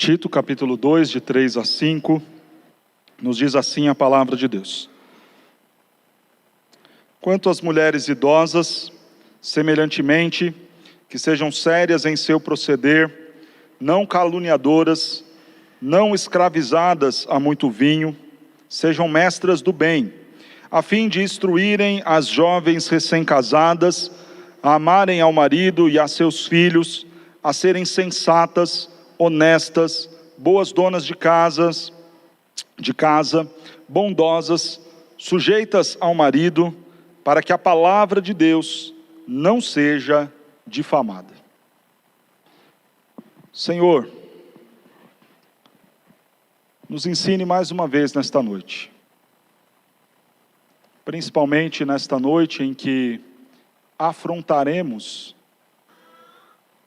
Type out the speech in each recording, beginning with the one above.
Tito, capítulo 2, de 3 a 5, nos diz assim a palavra de Deus. Quanto às mulheres idosas, semelhantemente, que sejam sérias em seu proceder, não caluniadoras, não escravizadas a muito vinho, sejam mestras do bem, a fim de instruírem as jovens recém-casadas, a amarem ao marido e a seus filhos, a serem sensatas, honestas, boas donas de casa, bondosas, sujeitas ao marido, para que a palavra de Deus não seja difamada. Senhor, nos ensine mais uma vez nesta noite, principalmente nesta noite em que afrontaremos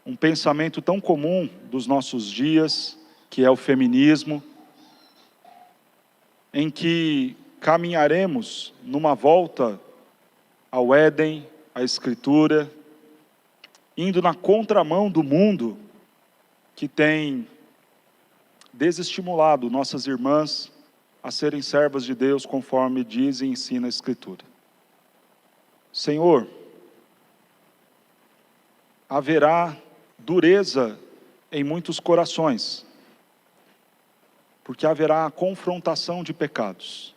um pensamento tão comum dos nossos dias, que é o feminismo, em que caminharemos numa volta ao Éden, à Escritura, indo na contramão do mundo que tem desestimulado nossas irmãs a serem servas de Deus, conforme diz e ensina a Escritura. Senhor, haverá dureza em muitos corações, porque haverá a confrontação de pecados,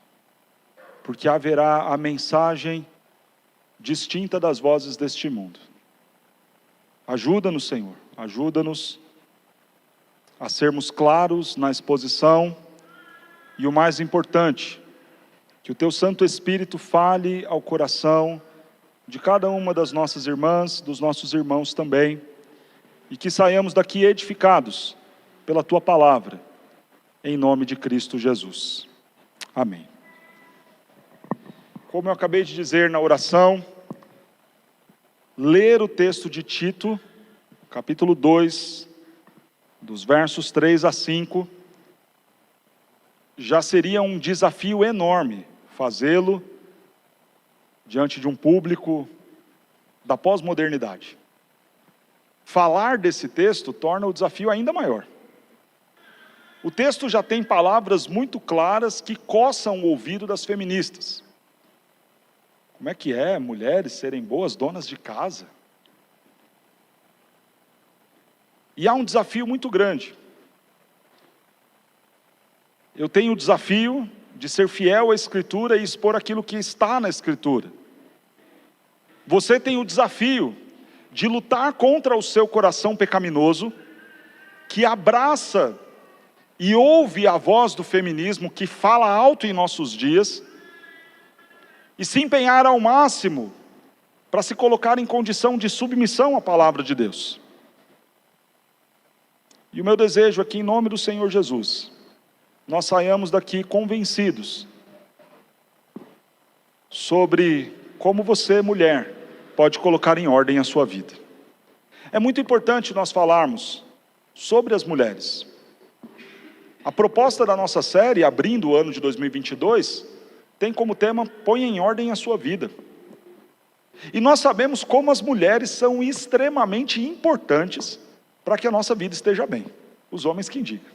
porque haverá a mensagem distinta das vozes deste mundo. Ajuda-nos, Senhor, ajuda-nos a sermos claros na exposição e o mais importante, que o Teu Santo Espírito fale ao coração de cada uma das nossas irmãs, dos nossos irmãos também, e que saiamos daqui edificados pela Tua palavra, em nome de Cristo Jesus. Amém. Como eu acabei de dizer na oração, ler o texto de Tito, capítulo 2, dos versos 3 a 5, já seria um desafio enorme fazê-lo diante de um público da pós-modernidade. Falar desse texto torna o desafio ainda maior. O texto já tem palavras muito claras que coçam o ouvido das feministas. Como é que é mulheres serem boas donas de casa? E há um desafio muito grande. Eu tenho o desafio de ser fiel à Escritura e expor aquilo que está na Escritura. Você tem o desafio de lutar contra o seu coração pecaminoso, que abraça e ouve a voz do feminismo que fala alto em nossos dias, e se empenhar ao máximo para se colocar em condição de submissão à palavra de Deus. E o meu desejo aqui, em nome do Senhor Jesus, nós saiamos daqui convencidos sobre como você, mulher, pode colocar em ordem a sua vida. É muito importante nós falarmos sobre as mulheres. A proposta da nossa série, abrindo o ano de 2022, tem como tema, ponha em ordem a sua vida. E nós sabemos como as mulheres são extremamente importantes para que a nossa vida esteja bem. Os homens que indicam.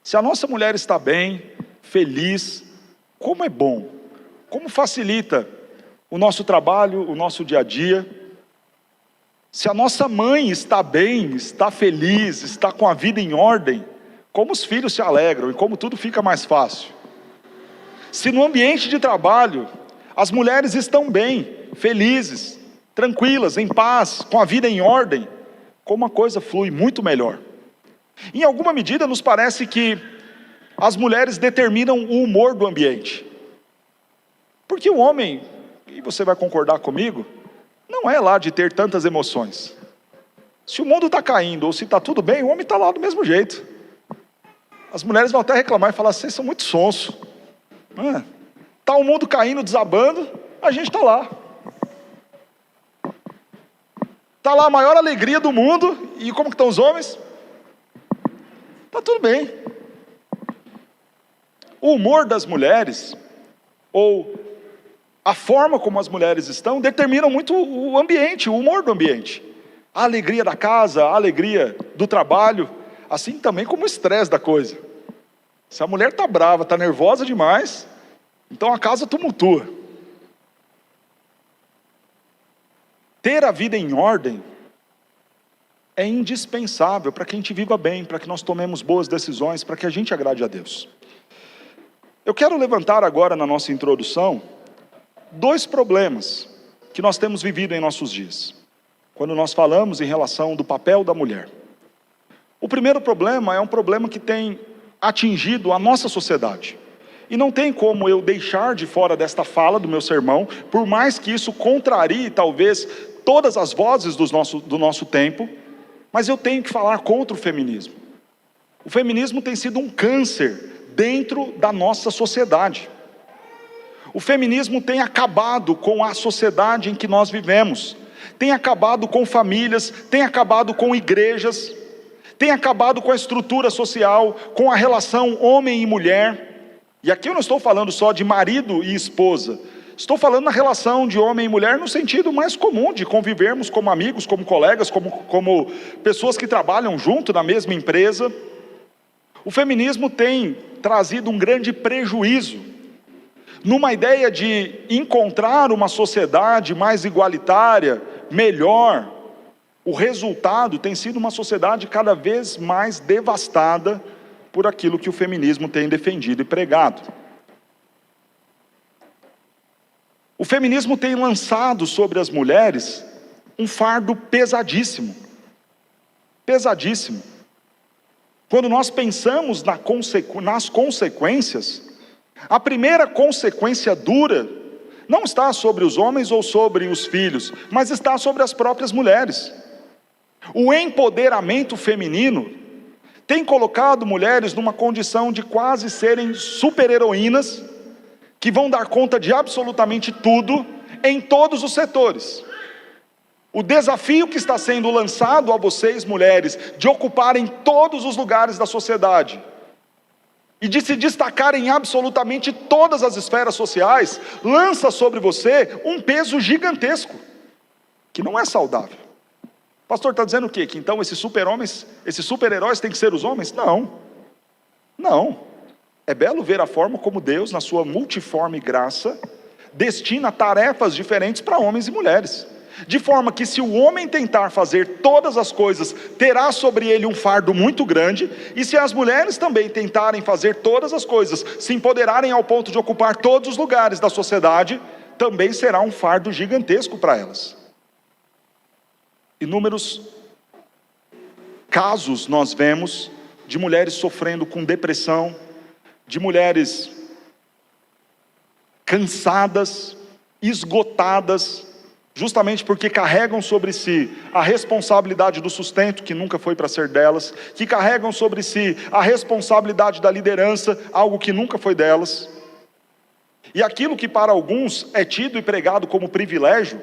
Se a nossa mulher está bem, feliz, como é bom, como facilita o nosso trabalho, o nosso dia a dia. Se a nossa mãe está bem, está feliz, está com a vida em ordem, como os filhos se alegram e como tudo fica mais fácil. Se no ambiente de trabalho, as mulheres estão bem, felizes, tranquilas, em paz, com a vida em ordem, como a coisa flui muito melhor. Em alguma medida nos parece que as mulheres determinam o humor do ambiente. Porque o homem, e você vai concordar comigo, não é lá de ter tantas emoções. Se o mundo está caindo ou se está tudo bem, o homem está lá do mesmo jeito. As mulheres vão até reclamar e falar, vocês são muito sonso. Está o mundo caindo, desabando, a gente está lá. Está lá a maior alegria do mundo, e como que estão os homens? Está tudo bem. O humor das mulheres, ou a forma como as mulheres estão, determinam muito o ambiente, o humor do ambiente. A alegria da casa, a alegria do trabalho, assim também como o estresse da coisa. Se a mulher está brava, está nervosa demais, então a casa tumultua. Ter a vida em ordem é indispensável para que a gente viva bem, para que nós tomemos boas decisões, para que a gente agrade a Deus. Eu quero levantar agora na nossa introdução 2 problemas que nós temos vivido em nossos dias, quando nós falamos em relação do papel da mulher. O primeiro problema é um problema que tem atingido a nossa sociedade. E não tem como eu deixar de fora desta fala do meu sermão, por mais que isso contrarie talvez todas as vozes do nosso tempo, mas eu tenho que falar contra o feminismo. O feminismo tem sido um câncer dentro da nossa sociedade. O feminismo tem acabado com a sociedade em que nós vivemos, tem acabado com famílias, tem acabado com igrejas, tem acabado com a estrutura social, com a relação homem e mulher. E aqui eu não estou falando só de marido e esposa, estou falando na relação de homem e mulher no sentido mais comum, de convivermos como amigos, como colegas, como pessoas que trabalham junto na mesma empresa. O feminismo tem trazido um grande prejuízo, numa ideia de encontrar uma sociedade mais igualitária, melhor. O resultado tem sido uma sociedade cada vez mais devastada por aquilo que o feminismo tem defendido e pregado. O feminismo tem lançado sobre as mulheres um fardo pesadíssimo. Pesadíssimo. Quando nós pensamos nas consequências, a primeira consequência dura não está sobre os homens ou sobre os filhos, mas está sobre as próprias mulheres. O empoderamento feminino tem colocado mulheres numa condição de quase serem super-heroínas, que vão dar conta de absolutamente tudo, em todos os setores. O desafio que está sendo lançado a vocês, mulheres, de ocuparem todos os lugares da sociedade, e de se destacar em absolutamente todas as esferas sociais, lança sobre você um peso gigantesco, que não é saudável. O pastor está dizendo o quê? Que então esses super-homens, esses super-heróis têm que ser os homens? Não. É belo ver a forma como Deus, na sua multiforme graça, destina tarefas diferentes para homens e mulheres. De forma que se o homem tentar fazer todas as coisas, terá sobre ele um fardo muito grande, e se as mulheres também tentarem fazer todas as coisas, se empoderarem ao ponto de ocupar todos os lugares da sociedade, também será um fardo gigantesco para elas. Inúmeros casos nós vemos de mulheres sofrendo com depressão, de mulheres cansadas, esgotadas, justamente porque carregam sobre si a responsabilidade do sustento, que nunca foi para ser delas, que carregam sobre si a responsabilidade da liderança, algo que nunca foi delas. E aquilo que para alguns é tido e pregado como privilégio,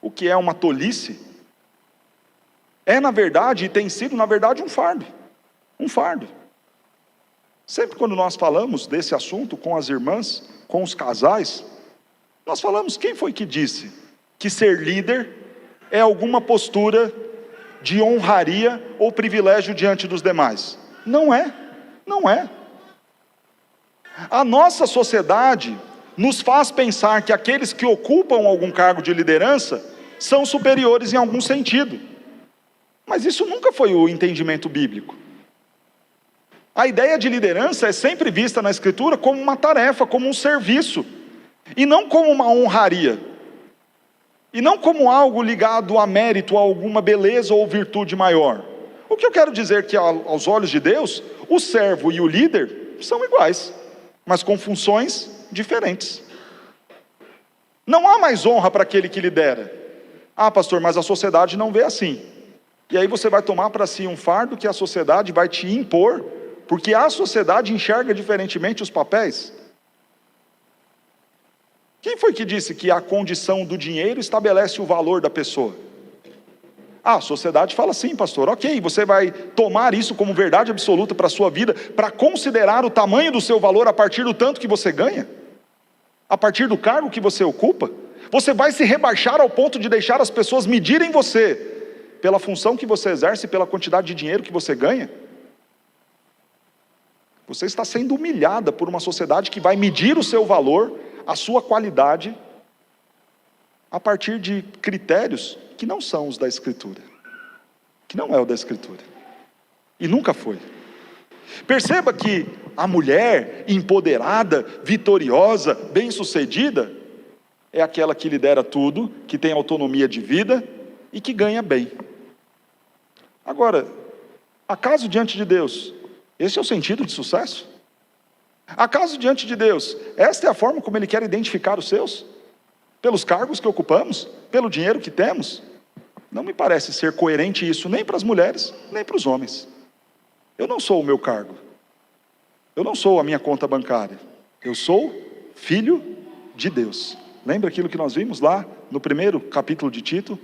o que é uma tolice, é na verdade, e tem sido na verdade um fardo. Um fardo. Sempre quando nós falamos desse assunto com as irmãs, com os casais, nós falamos, quem foi que disse que ser líder é alguma postura de honraria ou privilégio diante dos demais? Não é. A nossa sociedade nos faz pensar que aqueles que ocupam algum cargo de liderança são superiores em algum sentido. Mas isso nunca foi o entendimento bíblico. A ideia de liderança é sempre vista na Escritura como uma tarefa, como um serviço, e não como uma honraria. E não como algo ligado a mérito, a alguma beleza ou virtude maior. O que eu quero dizer é que aos olhos de Deus, o servo e o líder são iguais, mas com funções diferentes. Não há mais honra para aquele que lidera. Ah, pastor, mas a sociedade não vê assim. E aí você vai tomar para si um fardo que a sociedade vai te impor, porque a sociedade enxerga diferentemente os papéis. Quem foi que disse que a condição do dinheiro estabelece o valor da pessoa? A sociedade fala assim, pastor, ok, você vai tomar isso como verdade absoluta para a sua vida, para considerar o tamanho do seu valor a partir do tanto que você ganha? A partir do cargo que você ocupa? Você vai se rebaixar ao ponto de deixar as pessoas medirem você pela função que você exerce, pela quantidade de dinheiro que você ganha? Você está sendo humilhada por uma sociedade que vai medir o seu valor, a sua qualidade, a partir de critérios que não são os da Escritura. Que não é o da Escritura. E nunca foi. Perceba que a mulher empoderada, vitoriosa, bem-sucedida, é aquela que lidera tudo, que tem autonomia de vida e que ganha bem. Agora, acaso diante de Deus, esse é o sentido de sucesso? Acaso diante de Deus, esta é a forma como Ele quer identificar os seus? Pelos cargos que ocupamos? Pelo dinheiro que temos? Não me parece ser coerente isso, nem para as mulheres, nem para os homens. Eu não sou o meu cargo. Eu não sou a minha conta bancária. Eu sou filho de Deus. Lembra aquilo que nós vimos lá no primeiro capítulo de Tito?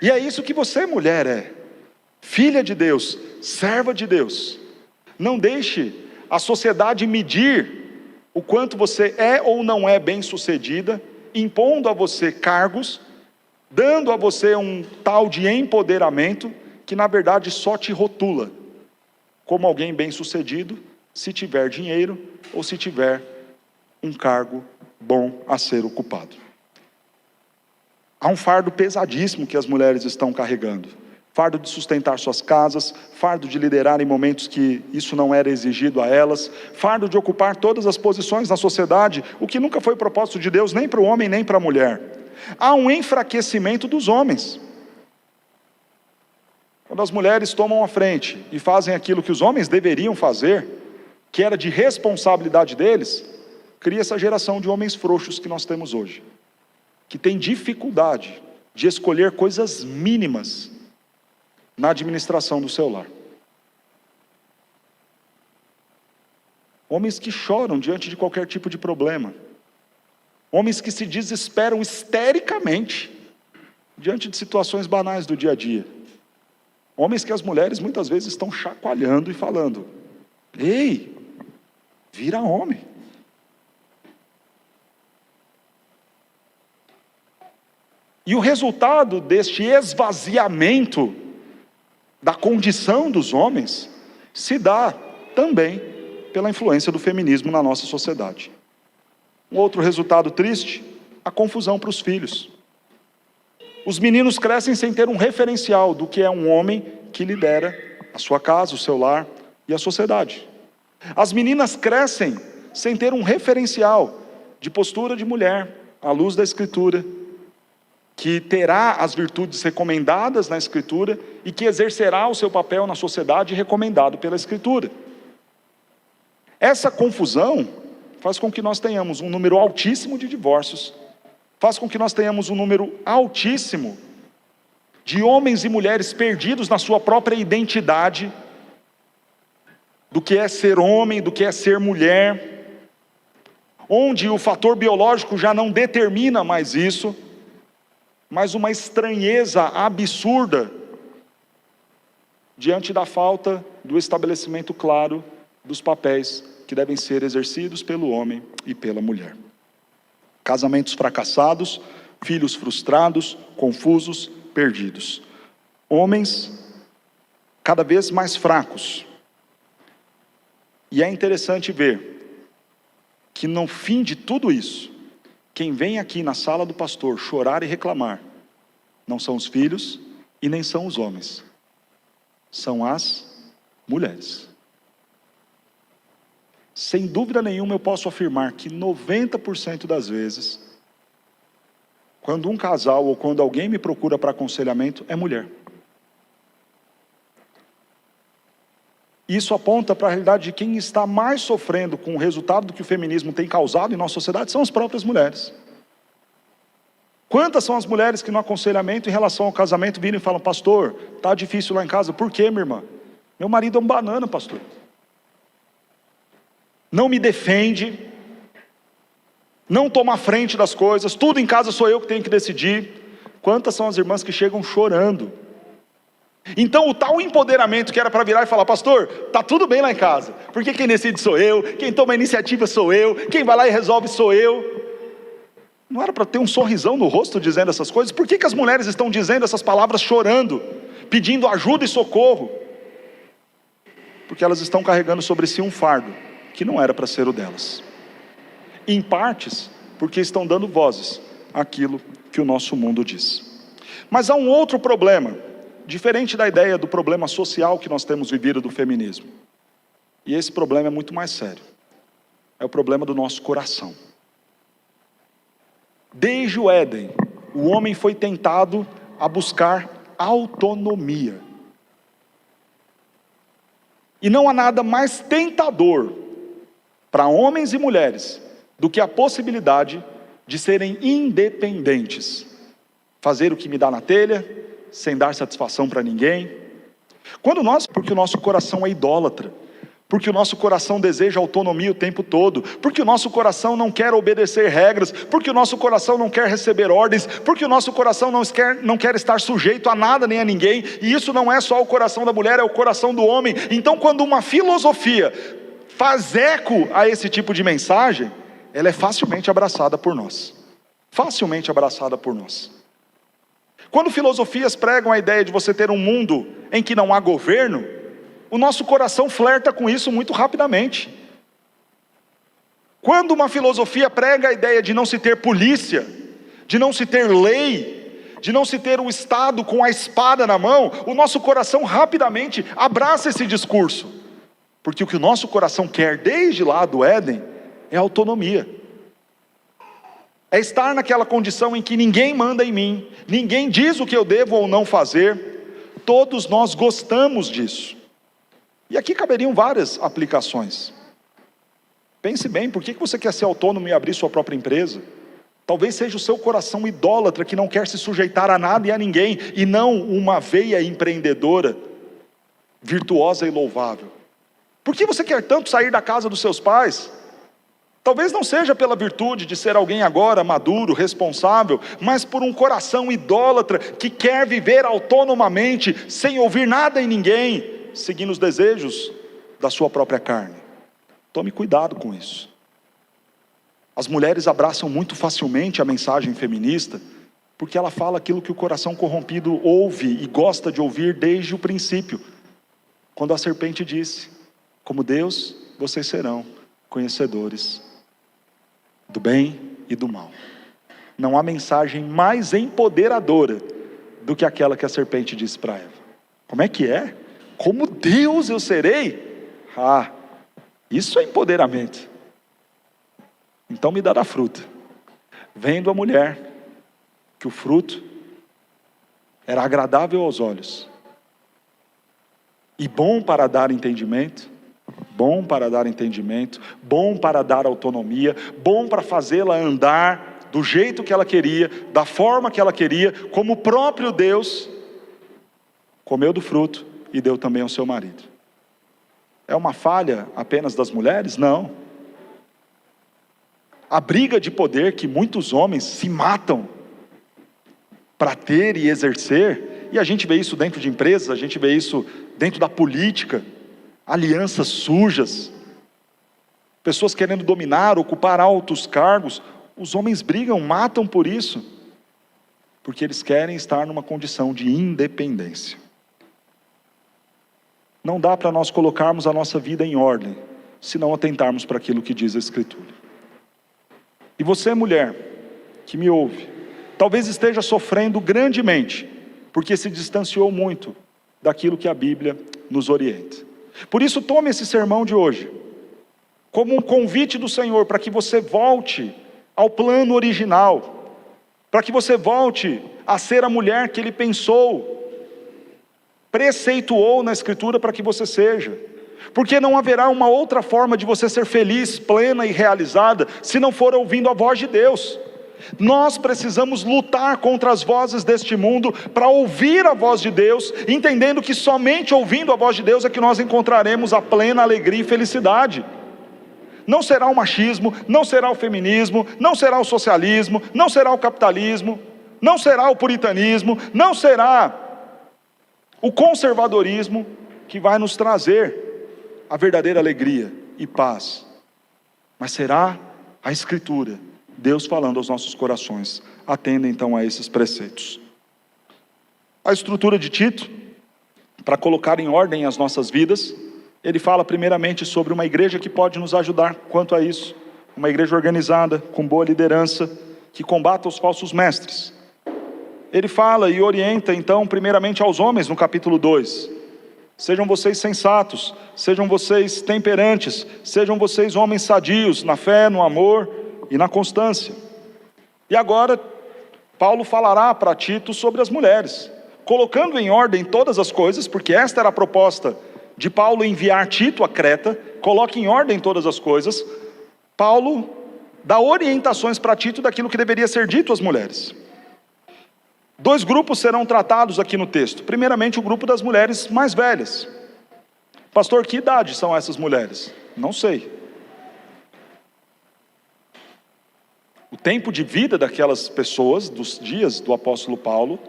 E é isso que você, mulher, é. Filha de Deus, serva de Deus. Não deixe a sociedade medir o quanto você é ou não é bem-sucedida, impondo a você cargos, dando a você um tal de empoderamento, que na verdade só te rotula como alguém bem-sucedido, se tiver dinheiro ou se tiver um cargo bom a ser ocupado. Há um fardo pesadíssimo que as mulheres estão carregando. Fardo de sustentar suas casas, fardo de liderar em momentos que isso não era exigido a elas, fardo de ocupar todas as posições na sociedade, o que nunca foi propósito de Deus, nem para o homem, nem para a mulher. Há um enfraquecimento dos homens. Quando as mulheres tomam a frente e fazem aquilo que os homens deveriam fazer, que era de responsabilidade deles, cria essa geração de homens frouxos que nós temos hoje, que tem dificuldade de escolher coisas mínimas na administração do seu lar. Homens que choram diante de qualquer tipo de problema. Homens que se desesperam histericamente diante de situações banais do dia a dia. Homens que as mulheres muitas vezes estão chacoalhando e falando: ei, vira homem. E o resultado deste esvaziamento da condição dos homens se dá também pela influência do feminismo na nossa sociedade. Um outro resultado triste, a confusão para os filhos. Os meninos crescem sem ter um referencial do que é um homem que lidera a sua casa, o seu lar e a sociedade. As meninas crescem sem ter um referencial de postura de mulher, à luz da Escritura, que terá as virtudes recomendadas na Escritura e que exercerá o seu papel na sociedade recomendado pela Escritura. Essa confusão faz com que nós tenhamos um número altíssimo de divórcios, faz com que nós tenhamos um número altíssimo de homens e mulheres perdidos na sua própria identidade, do que é ser homem, do que é ser mulher, onde o fator biológico já não determina mais isso, mas uma estranheza absurda diante da falta do estabelecimento claro dos papéis que devem ser exercidos pelo homem e pela mulher. Casamentos fracassados, filhos frustrados, confusos, perdidos. Homens cada vez mais fracos. E é interessante ver que no fim de tudo isso, quem vem aqui na sala do pastor chorar e reclamar, não são os filhos e nem são os homens, são as mulheres. Sem dúvida nenhuma eu posso afirmar que 90% das vezes, quando um casal ou quando alguém me procura para aconselhamento, é mulher. Isso aponta para a realidade de quem está mais sofrendo com o resultado do que o feminismo tem causado em nossa sociedade, são as próprias mulheres. Quantas são as mulheres que no aconselhamento em relação ao casamento viram e falam: pastor, está difícil lá em casa. Por quê, minha irmã? Meu marido é um banana, pastor. Não me defende, não toma a frente das coisas, tudo em casa sou eu que tenho que decidir. Quantas são as irmãs que chegam chorando? Então o tal empoderamento que era para virar e falar: pastor, está tudo bem lá em casa, porque quem decide sou eu, quem toma a iniciativa sou eu, quem vai lá e resolve sou eu. Não era para ter um sorrisão no rosto dizendo essas coisas? Por que as mulheres estão dizendo essas palavras chorando, pedindo ajuda e socorro? porque elas estão carregando sobre si um fardo que não era para ser o delas. Em partes, porque estão dando vozes àquilo que o nosso mundo diz. Mas há um outro problema, diferente da ideia do problema social que nós temos vivido do feminismo. E esse problema é muito mais sério. É o problema do nosso coração. Desde o Éden, o homem foi tentado a buscar autonomia. E não há nada mais tentador para homens e mulheres do que a possibilidade de serem independentes. Fazer o que me dá na telha, sem dar satisfação para ninguém. Porque o nosso coração é idólatra, porque o nosso coração deseja autonomia o tempo todo, porque o nosso coração não quer obedecer regras, porque o nosso coração não quer receber ordens, porque o nosso coração não quer estar sujeito a nada nem a ninguém, e isso não é só o coração da mulher, é o coração do homem. Então, quando uma filosofia faz eco a esse tipo de mensagem, ela é facilmente abraçada por nós. Facilmente abraçada por nós. Quando filosofias pregam a ideia de você ter um mundo em que não há governo, o nosso coração flerta com isso muito rapidamente. Quando uma filosofia prega a ideia de não se ter polícia, de não se ter lei, de não se ter o Estado com a espada na mão, o nosso coração rapidamente abraça esse discurso. Porque o que o nosso coração quer desde lá do Éden é autonomia. É estar naquela condição em que ninguém manda em mim, ninguém diz o que eu devo ou não fazer. Todos nós gostamos disso. E aqui caberiam várias aplicações. Pense bem, por que você quer ser autônomo e abrir sua própria empresa? Talvez seja o seu coração idólatra que não quer se sujeitar a nada e a ninguém, e não uma veia empreendedora, virtuosa e louvável. Por que você quer tanto sair da casa dos seus pais? Talvez não seja pela virtude de ser alguém agora maduro, responsável, mas por um coração idólatra que quer viver autonomamente, sem ouvir nada em ninguém, seguindo os desejos da sua própria carne. Tome cuidado com isso. As mulheres abraçam muito facilmente a mensagem feminista, porque ela fala aquilo que o coração corrompido ouve e gosta de ouvir desde o princípio. Quando a serpente disse: como Deus, vocês serão conhecedores do bem e do mal. Não há mensagem mais empoderadora do que aquela que a serpente disse para Eva. Como é que é? Como Deus eu serei? Isso é empoderamento. Então me dá da fruta. Vendo a mulher que o fruto era agradável aos olhos e bom para dar entendimento, bom para dar autonomia, bom para fazê-la andar do jeito que ela queria, da forma que ela queria, como o próprio Deus, comeu do fruto e deu também ao seu marido. É uma falha apenas das mulheres? Não. A briga de poder que muitos homens se matam para ter e exercer, e a gente vê isso dentro de empresas, a gente vê isso dentro da política, alianças sujas, pessoas querendo dominar, ocupar altos cargos. Os homens brigam, matam por isso, porque eles querem estar numa condição de independência. Não dá para nós colocarmos a nossa vida em ordem, se não atentarmos para aquilo que diz a Escritura. E você, mulher, que me ouve, talvez esteja sofrendo grandemente, porque se distanciou muito daquilo que a Bíblia nos orienta. Por isso, tome esse sermão de hoje como um convite do Senhor para que você volte ao plano original, para que você volte a ser a mulher que Ele pensou, preceituou na Escritura para que você seja, porque não haverá uma outra forma de você ser feliz, plena e realizada, se não for ouvindo a voz de Deus. Nós precisamos lutar contra as vozes deste mundo, para ouvir a voz de Deus, entendendo que somente ouvindo a voz de Deus é que nós encontraremos a plena alegria e felicidade. Não será o machismo, não será o feminismo, não será o socialismo, não será o capitalismo, não será o puritanismo, não será o conservadorismo que vai nos trazer a verdadeira alegria e paz, mas será a Escritura, Deus falando aos nossos corações. Atenda então a esses preceitos. A estrutura de Tito, para colocar em ordem as nossas vidas, ele fala primeiramente sobre uma igreja que pode nos ajudar quanto a isso. Uma igreja organizada, com boa liderança, que combata os falsos mestres. Ele fala e orienta então primeiramente aos homens no capítulo 2. Sejam vocês sensatos, sejam vocês temperantes, sejam vocês homens sadios na fé, no amor e na constância. E agora, Paulo falará para Tito sobre as mulheres, colocando em ordem todas as coisas, porque esta era a proposta de Paulo enviar Tito a Creta. Coloque em ordem todas as coisas. Paulo dá orientações para Tito daquilo que deveria ser dito às mulheres. 2 grupos serão tratados aqui no texto. Primeiramente, o grupo das mulheres mais velhas. Pastor, que idade são essas mulheres? Não sei. O tempo de vida daquelas pessoas, dos dias do apóstolo Paulo,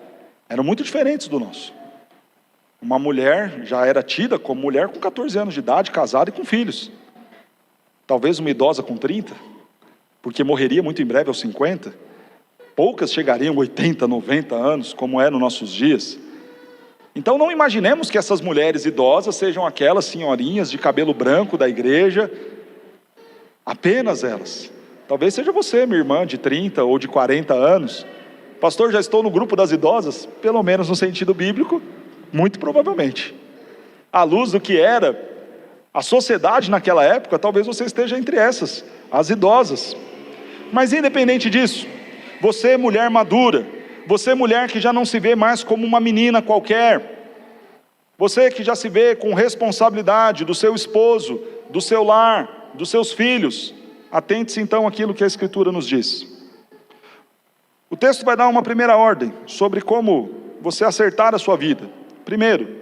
eram muito diferentes do nosso. Uma mulher já era tida como mulher com 14 anos de idade, casada e com filhos. Talvez uma idosa com 30, porque morreria muito em breve aos 50. Poucas chegariam a 80, 90 anos, como é nos nossos dias. Então não imaginemos que essas mulheres idosas sejam aquelas senhorinhas de cabelo branco da igreja, apenas elas. Talvez seja você, minha irmã, de 30 ou de 40 anos. Pastor, já estou no grupo das idosas? Pelo menos no sentido bíblico, muito provavelmente. À luz do que era a sociedade naquela época, talvez você esteja entre essas, as idosas. Mas independente disso, você mulher madura, você mulher que já não se vê mais como uma menina qualquer, você que já se vê com responsabilidade do seu esposo, do seu lar, dos seus filhos, atente-se então àquilo que a Escritura nos diz. O texto vai dar uma primeira ordem sobre como você acertar a sua vida. Primeiro,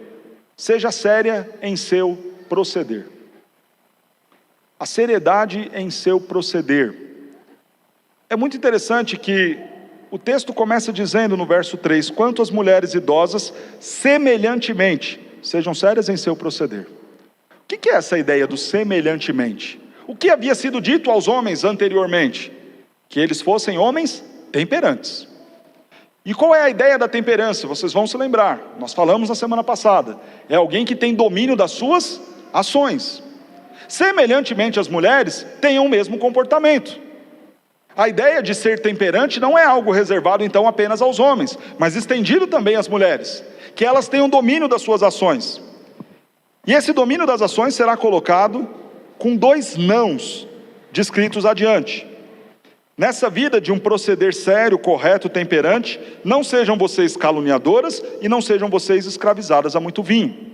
seja séria em seu proceder. A seriedade em seu proceder. É muito interessante que o texto começa dizendo no verso 3, quanto às mulheres idosas, semelhantemente, sejam sérias em seu proceder. O que é essa ideia do semelhantemente? O que havia sido dito aos homens anteriormente? Que eles fossem homens temperantes. E qual é a ideia da temperança? Vocês vão se lembrar, nós falamos na semana passada. É alguém que tem domínio das suas ações. Semelhantemente as mulheres, tenham o mesmo comportamento. A ideia de ser temperante não é algo reservado então apenas aos homens, mas estendido também às mulheres, que elas tenham domínio das suas ações. E esse domínio das ações será colocado com 2 nãos descritos adiante. Nessa vida de um proceder sério, correto, temperante, não sejam vocês caluniadoras e não sejam vocês escravizadas a muito vinho.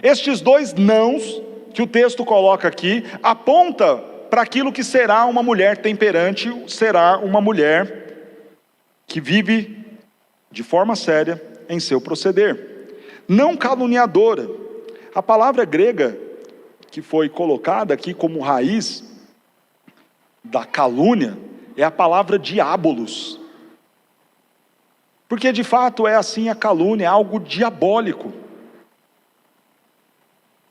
Estes 2 nãos que o texto coloca aqui, aponta para aquilo que será uma mulher temperante, será uma mulher que vive de forma séria em seu proceder. Não caluniadora. A palavra grega que foi colocada aqui como raiz da calúnia é a palavra diabolos. Porque de fato é assim a calúnia, é algo diabólico.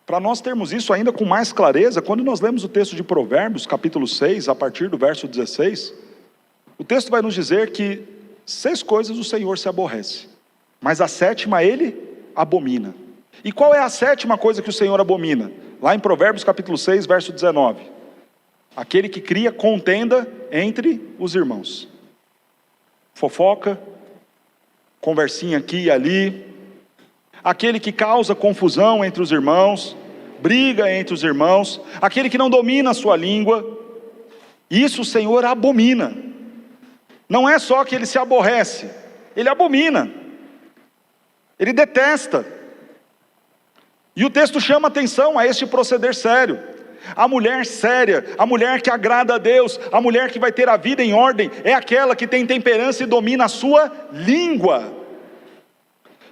Para nós termos isso ainda com mais clareza, quando nós lemos o texto de Provérbios, capítulo 6, a partir do verso 16, o texto vai nos dizer que 6 coisas o Senhor se aborrece, mas a 7ª ele abomina. E qual é a 7ª coisa que o Senhor abomina? Lá em Provérbios capítulo 6, verso 19. Aquele que cria contenda entre os irmãos. Fofoca, conversinha aqui e ali. Aquele que causa confusão entre os irmãos, briga entre os irmãos, aquele que não domina a sua língua, isso o Senhor abomina. Não é só que ele se aborrece, ele abomina, ele detesta. E o texto chama atenção a este proceder sério. A mulher séria, a mulher que agrada a Deus, a mulher que vai ter a vida em ordem, é aquela que tem temperança e domina a sua língua.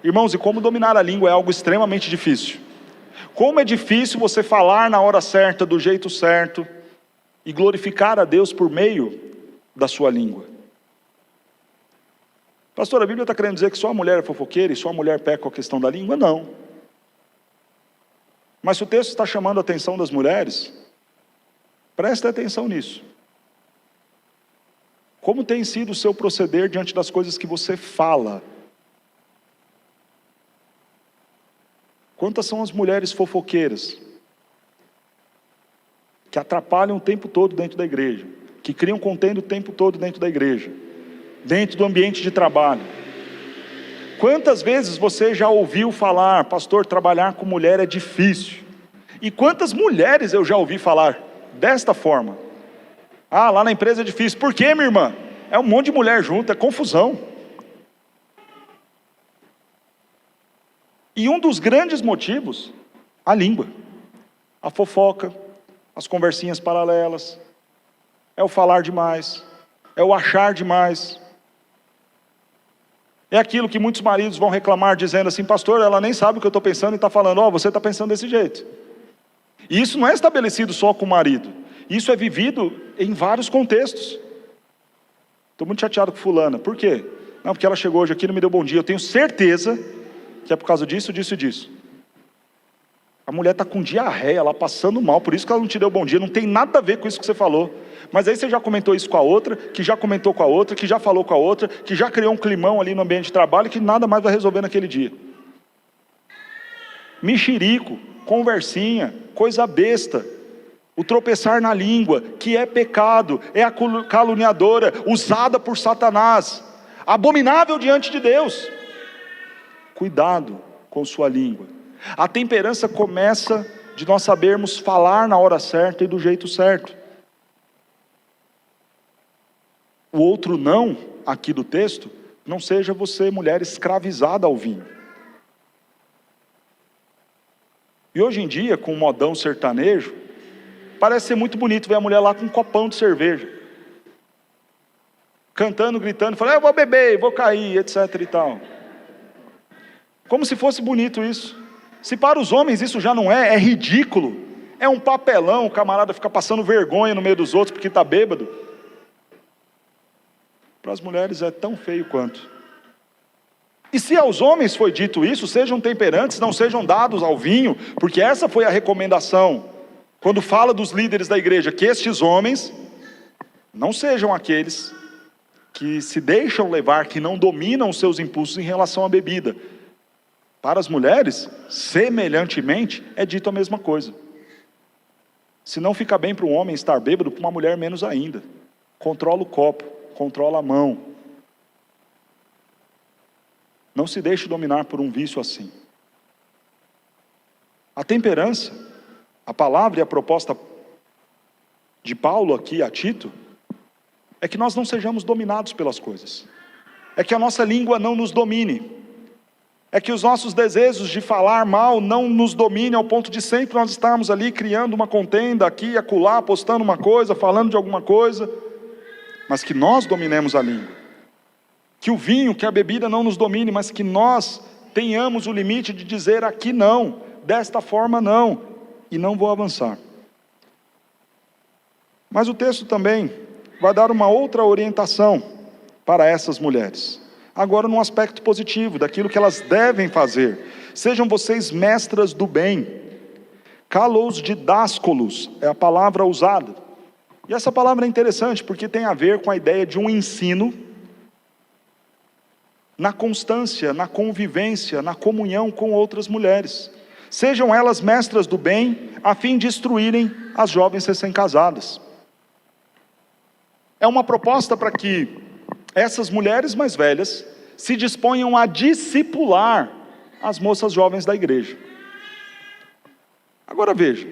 Irmãos, e como dominar a língua é algo extremamente difícil. Como é difícil você falar na hora certa, do jeito certo, e glorificar a Deus por meio da sua língua. Pastor, a Bíblia está querendo dizer que só a mulher é fofoqueira e só a mulher peca com a questão da língua? Não. Mas se o texto está chamando a atenção das mulheres, preste atenção nisso. Como tem sido o seu proceder diante das coisas que você fala? Quantas são as mulheres fofoqueiras que atrapalham o tempo todo dentro da igreja, que criam contenda o tempo todo dentro da igreja, dentro do ambiente de trabalho. Quantas vezes você já ouviu falar, pastor, trabalhar com mulher é difícil? E quantas mulheres eu já ouvi falar desta forma? Ah, lá na empresa é difícil. Por quê, minha irmã? É um monte de mulher junto, é confusão. E um dos grandes motivos, a língua, a fofoca, as conversinhas paralelas, é o falar demais, é o achar demais. É aquilo que muitos maridos vão reclamar, dizendo assim, pastor, ela nem sabe o que eu estou pensando e está falando, você está pensando desse jeito. E isso não é estabelecido só com o marido, isso é vivido em vários contextos. Estou muito chateado com fulana, por quê? Não, porque ela chegou hoje aqui e não me deu bom dia, eu tenho certeza que é por causa disso, disso e disso. A mulher está com diarreia, ela passando mal, por isso que ela não te deu bom dia, não tem nada a ver com isso que você falou. Mas aí você já comentou isso com a outra, que já comentou com a outra, que já falou com a outra, que já criou um climão ali no ambiente de trabalho, que nada mais vai resolver naquele dia. Mexerico, conversinha, coisa besta, o tropeçar na língua, que é pecado, é a caluniadora, usada por Satanás, abominável diante de Deus. Cuidado com sua língua. A temperança começa de nós sabermos falar na hora certa e do jeito certo. O outro não, aqui do texto, não seja você, mulher, escravizada ao vinho. E hoje em dia, com o modão sertanejo, parece ser muito bonito ver a mulher lá com um copão de cerveja, cantando, gritando, falando, eu vou beber, vou cair, etc e tal. Como se fosse bonito isso. Se para os homens isso já não é ridículo, é um papelão, o camarada fica passando vergonha no meio dos outros porque está bêbado. Para as mulheres é tão feio quanto. E se aos homens foi dito isso, sejam temperantes, não sejam dados ao vinho, porque essa foi a recomendação, quando fala dos líderes da igreja, que estes homens não sejam aqueles que se deixam levar, que não dominam os seus impulsos em relação à bebida. Para as mulheres, semelhantemente, é dito a mesma coisa. Se não fica bem para um homem estar bêbado, para uma mulher menos ainda. Controla o copo, controla a mão. Não se deixe dominar por um vício assim. A temperança, a palavra e a proposta de Paulo aqui a Tito, é que nós não sejamos dominados pelas coisas. É que a nossa língua não nos domine. É que os nossos desejos de falar mal não nos dominem ao ponto de sempre nós estarmos ali criando uma contenda aqui e acolá, postando uma coisa, falando de alguma coisa, mas que nós dominemos a língua. Que o vinho, que a bebida não nos domine, mas que nós tenhamos o limite de dizer aqui não, desta forma não, e não vou avançar. Mas o texto também vai dar uma outra orientação para essas mulheres. Agora num aspecto positivo, daquilo que elas devem fazer. Sejam vocês mestras do bem. Kalos didáscolos é a palavra usada. E essa palavra é interessante porque tem a ver com a ideia de um ensino na constância, na convivência, na comunhão com outras mulheres. Sejam elas mestras do bem, a fim de instruírem as jovens recém-casadas. É uma proposta para que essas mulheres mais velhas se disponham a discipular as moças jovens da igreja. Agora veja,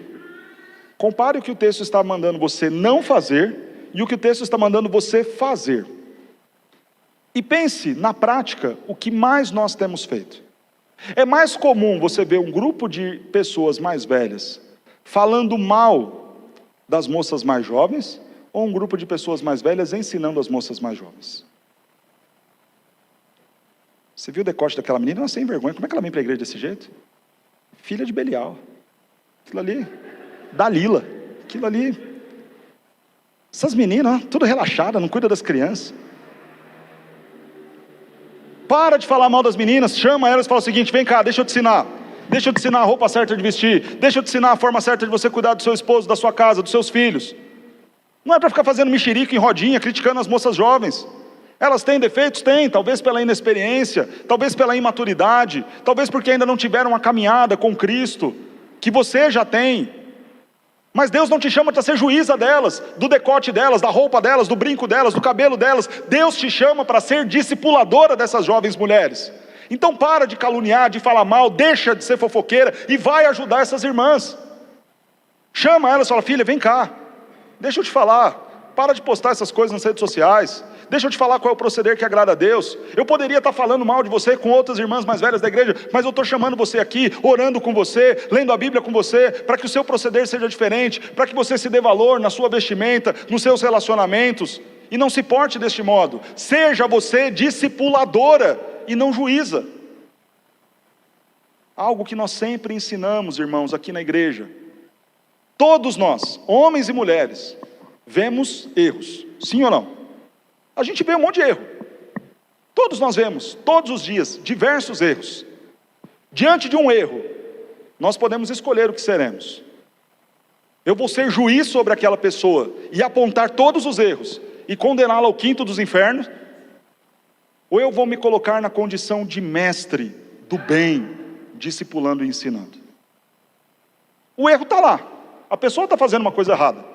compare o que o texto está mandando você não fazer e o que o texto está mandando você fazer. E pense na prática o que mais nós temos feito. É mais comum você ver um grupo de pessoas mais velhas falando mal das moças mais jovens, ou um grupo de pessoas mais velhas ensinando as moças mais jovens? Você viu o decote daquela menina? Ela sem vergonha, como é que ela vem para a igreja desse jeito? Filha de Belial. Aquilo ali, Dalila, aquilo ali. Essas meninas, tudo relaxada, não cuida das crianças. Para de falar mal das meninas, chama elas e fala o seguinte, vem cá, deixa eu te ensinar. Deixa eu te ensinar a roupa certa de vestir. Deixa eu te ensinar a forma certa de você cuidar do seu esposo, da sua casa, dos seus filhos. Não é para ficar fazendo mexerico em rodinha, criticando as moças jovens. Elas têm defeitos? Têm, talvez pela inexperiência, talvez pela imaturidade, talvez porque ainda não tiveram uma caminhada com Cristo, que você já tem. Mas Deus não te chama para ser juíza delas, do decote delas, da roupa delas, do brinco delas, do cabelo delas. Deus te chama para ser discipuladora dessas jovens mulheres. Então para de caluniar, de falar mal, deixa de ser fofoqueira e vai ajudar essas irmãs. Chama elas e fala: filha, vem cá, deixa eu te falar, para de postar essas coisas nas redes sociais. Deixa eu te falar qual é o proceder que agrada a Deus. Eu poderia estar falando mal de você com outras irmãs mais velhas da igreja, mas eu estou chamando você aqui, orando com você, lendo a Bíblia com você, para que o seu proceder seja diferente, para que você se dê valor na sua vestimenta, nos seus relacionamentos, e não se porte deste modo. Seja você discipuladora e não juíza. Algo que nós sempre ensinamos, irmãos, aqui na igreja. Todos nós, homens e mulheres, vemos erros, sim ou não? A gente vê um monte de erro. Todos nós vemos, todos os dias, diversos erros. Diante de um erro, nós podemos escolher o que seremos. Eu vou ser juiz sobre aquela pessoa e apontar todos os erros e condená-la ao quinto dos infernos, ou eu vou me colocar na condição de mestre do bem, discipulando e ensinando. O erro está lá, a pessoa está fazendo uma coisa errada.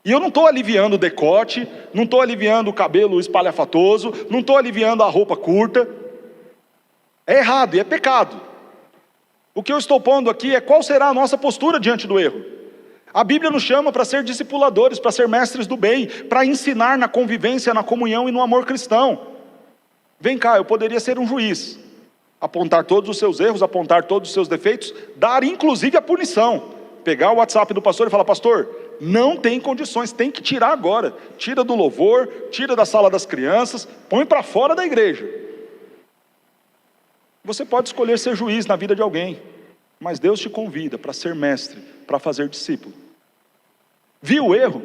E eu não estou aliviando o decote, não estou aliviando o cabelo espalhafatoso, não estou aliviando a roupa curta. É errado e é pecado. O que eu estou pondo aqui é qual será a nossa postura diante do erro. A Bíblia nos chama para ser discipuladores, para ser mestres do bem, para ensinar na convivência, na comunhão e no amor cristão. Vem cá, eu poderia ser um juiz, apontar todos os seus erros, apontar todos os seus defeitos, dar inclusive a punição. Pegar o WhatsApp do pastor e falar: pastor, não tem condições, tem que tirar agora. Tira do louvor, tira da sala das crianças, põe para fora da igreja. Você pode escolher ser juiz na vida de alguém, mas Deus te convida para ser mestre, para fazer discípulo. Viu o erro?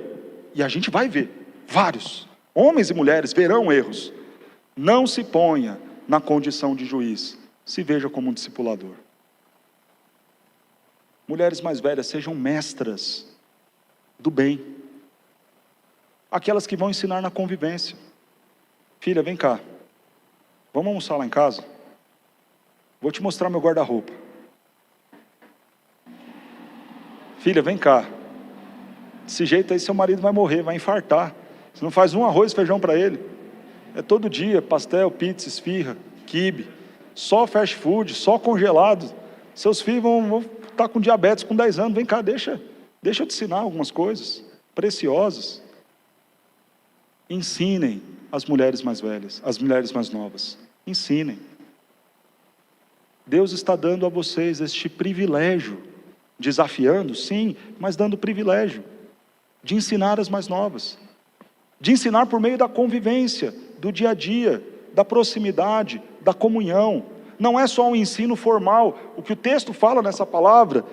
E a gente vai ver, vários. Homens e mulheres verão erros. Não se ponha na condição de juiz, se veja como um discipulador. Mulheres mais velhas, sejam mestras do bem. Aquelas que vão ensinar na convivência. Filha, vem cá, vamos almoçar lá em casa? Vou te mostrar meu guarda-roupa. Filha, vem cá, desse jeito aí seu marido vai morrer, vai infartar. Você não faz um arroz e feijão para ele. É todo dia, pastel, pizza, esfirra, quibe, só fast food, só congelado. Seus filhos vão estar com diabetes com 10 anos, vem cá, deixa eu te ensinar algumas coisas preciosas. Ensinem as mulheres mais velhas, as mulheres mais novas. Ensinem. Deus está dando a vocês este privilégio, desafiando, sim, mas dando o privilégio de ensinar as mais novas. De ensinar por meio da convivência, do dia a dia, da proximidade, da comunhão. Não é só um ensino formal. O que o texto fala nessa palavra,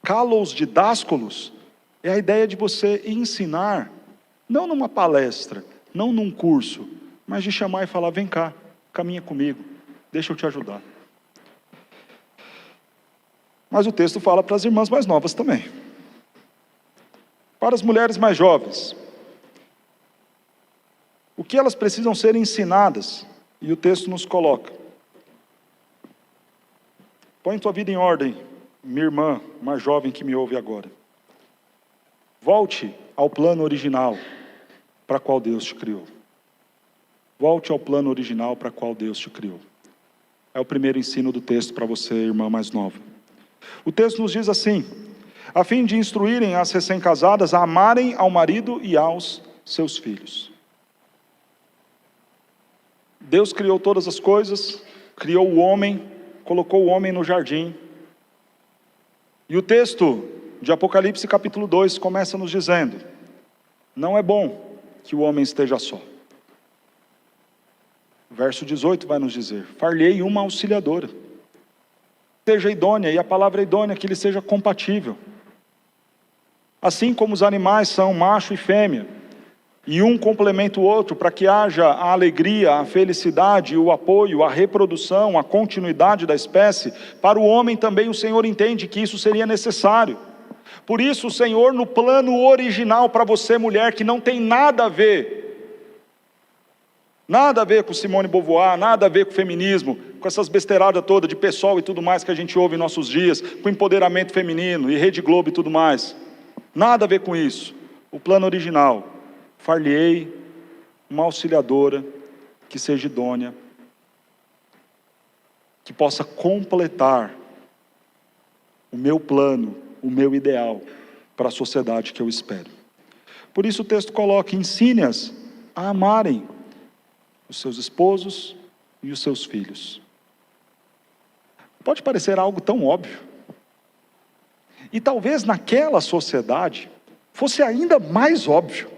kalos didáscolos, é a ideia de você ensinar, não numa palestra, não num curso, mas de chamar e falar: vem cá, caminha comigo, deixa eu te ajudar. Mas o texto fala para as irmãs mais novas também. Para as mulheres mais jovens, o que elas precisam ser ensinadas, e o texto nos coloca. Põe tua vida em ordem, minha irmã mais jovem que me ouve agora. Volte ao plano original para qual Deus te criou. Volte ao plano original para qual Deus te criou. É o primeiro ensino do texto para você, irmã mais nova. O texto nos diz assim: a fim de instruírem as recém-casadas a amarem ao marido e aos seus filhos. Deus criou todas as coisas, criou o homem, colocou o homem no jardim. E o texto de Apocalipse capítulo 2 começa nos dizendo: não é bom que o homem esteja só. O verso 18 vai nos dizer: far-lhe-ei uma auxiliadora, seja idônea, e a palavra idônea que lhe seja compatível. Assim como os animais são macho e fêmea, e um complementa o outro para que haja a alegria, a felicidade, o apoio, a reprodução, a continuidade da espécie, para o homem também o Senhor entende que isso seria necessário. Por isso o Senhor, no plano original para você, mulher, que não tem nada a ver com Simone de Beauvoir, nada a ver com o feminismo, com essas besteiradas todas de PSOL e tudo mais que a gente ouve em nossos dias, com empoderamento feminino e Rede Globo e tudo mais. Nada a ver com isso. O plano original: far-lhe-ei uma auxiliadora que seja idônea, que possa completar o meu plano, o meu ideal para a sociedade que eu espero. Por isso o texto coloca: ensine-as a amarem os seus esposos e os seus filhos. Pode parecer algo tão óbvio. E talvez naquela sociedade fosse ainda mais óbvio.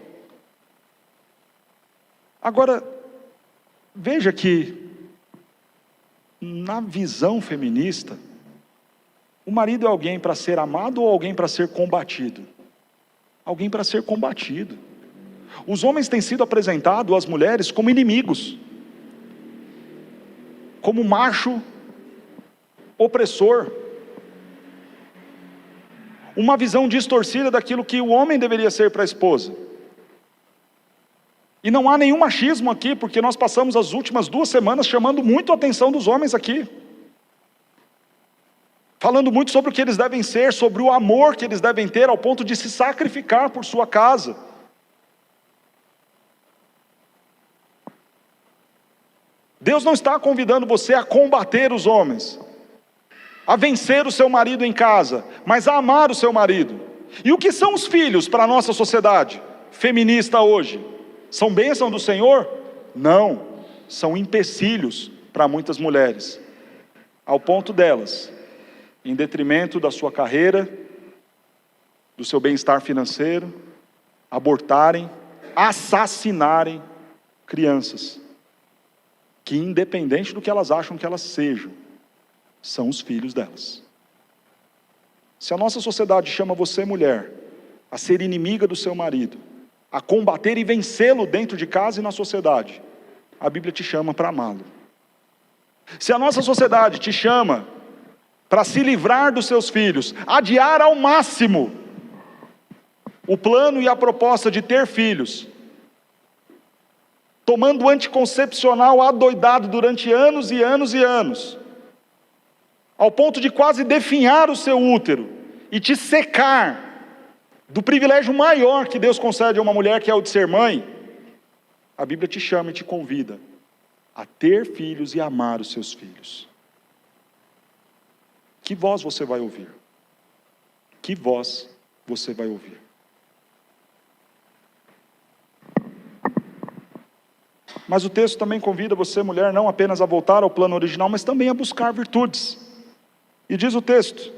Agora, veja que na visão feminista, o marido é alguém para ser amado ou alguém para ser combatido? Alguém para ser combatido. Os homens têm sido apresentados às mulheres como inimigos, como macho opressor. Uma visão distorcida daquilo que o homem deveria ser para a esposa. E não há nenhum machismo aqui, porque nós passamos as últimas 2 semanas chamando muito a atenção dos homens aqui. Falando muito sobre o que eles devem ser, sobre o amor que eles devem ter, ao ponto de se sacrificar por sua casa. Deus não está convidando você a combater os homens, a vencer o seu marido em casa, mas a amar o seu marido. E o que são os filhos para a nossa sociedade feminista hoje? São bênção do Senhor? Não, são empecilhos para muitas mulheres, ao ponto delas, em detrimento da sua carreira, do seu bem-estar financeiro, abortarem, assassinarem crianças, que independente do que elas acham que elas sejam, são os filhos delas. Se a nossa sociedade chama você, mulher, a ser inimiga do seu marido, a combater e vencê-lo dentro de casa e na sociedade, a Bíblia te chama para amá-lo. Se a nossa sociedade te chama para se livrar dos seus filhos, adiar ao máximo o plano e a proposta de ter filhos, tomando anticoncepcional adoidado durante anos e anos e anos, ao ponto de quase definhar o seu útero e te secar do privilégio maior que Deus concede a uma mulher, que é o de ser mãe, a Bíblia te chama e te convida a ter filhos e amar os seus filhos. Que voz você vai ouvir? Que voz você vai ouvir? Mas o texto também convida você, mulher, não apenas a voltar ao plano original, mas também a buscar virtudes. E diz o texto: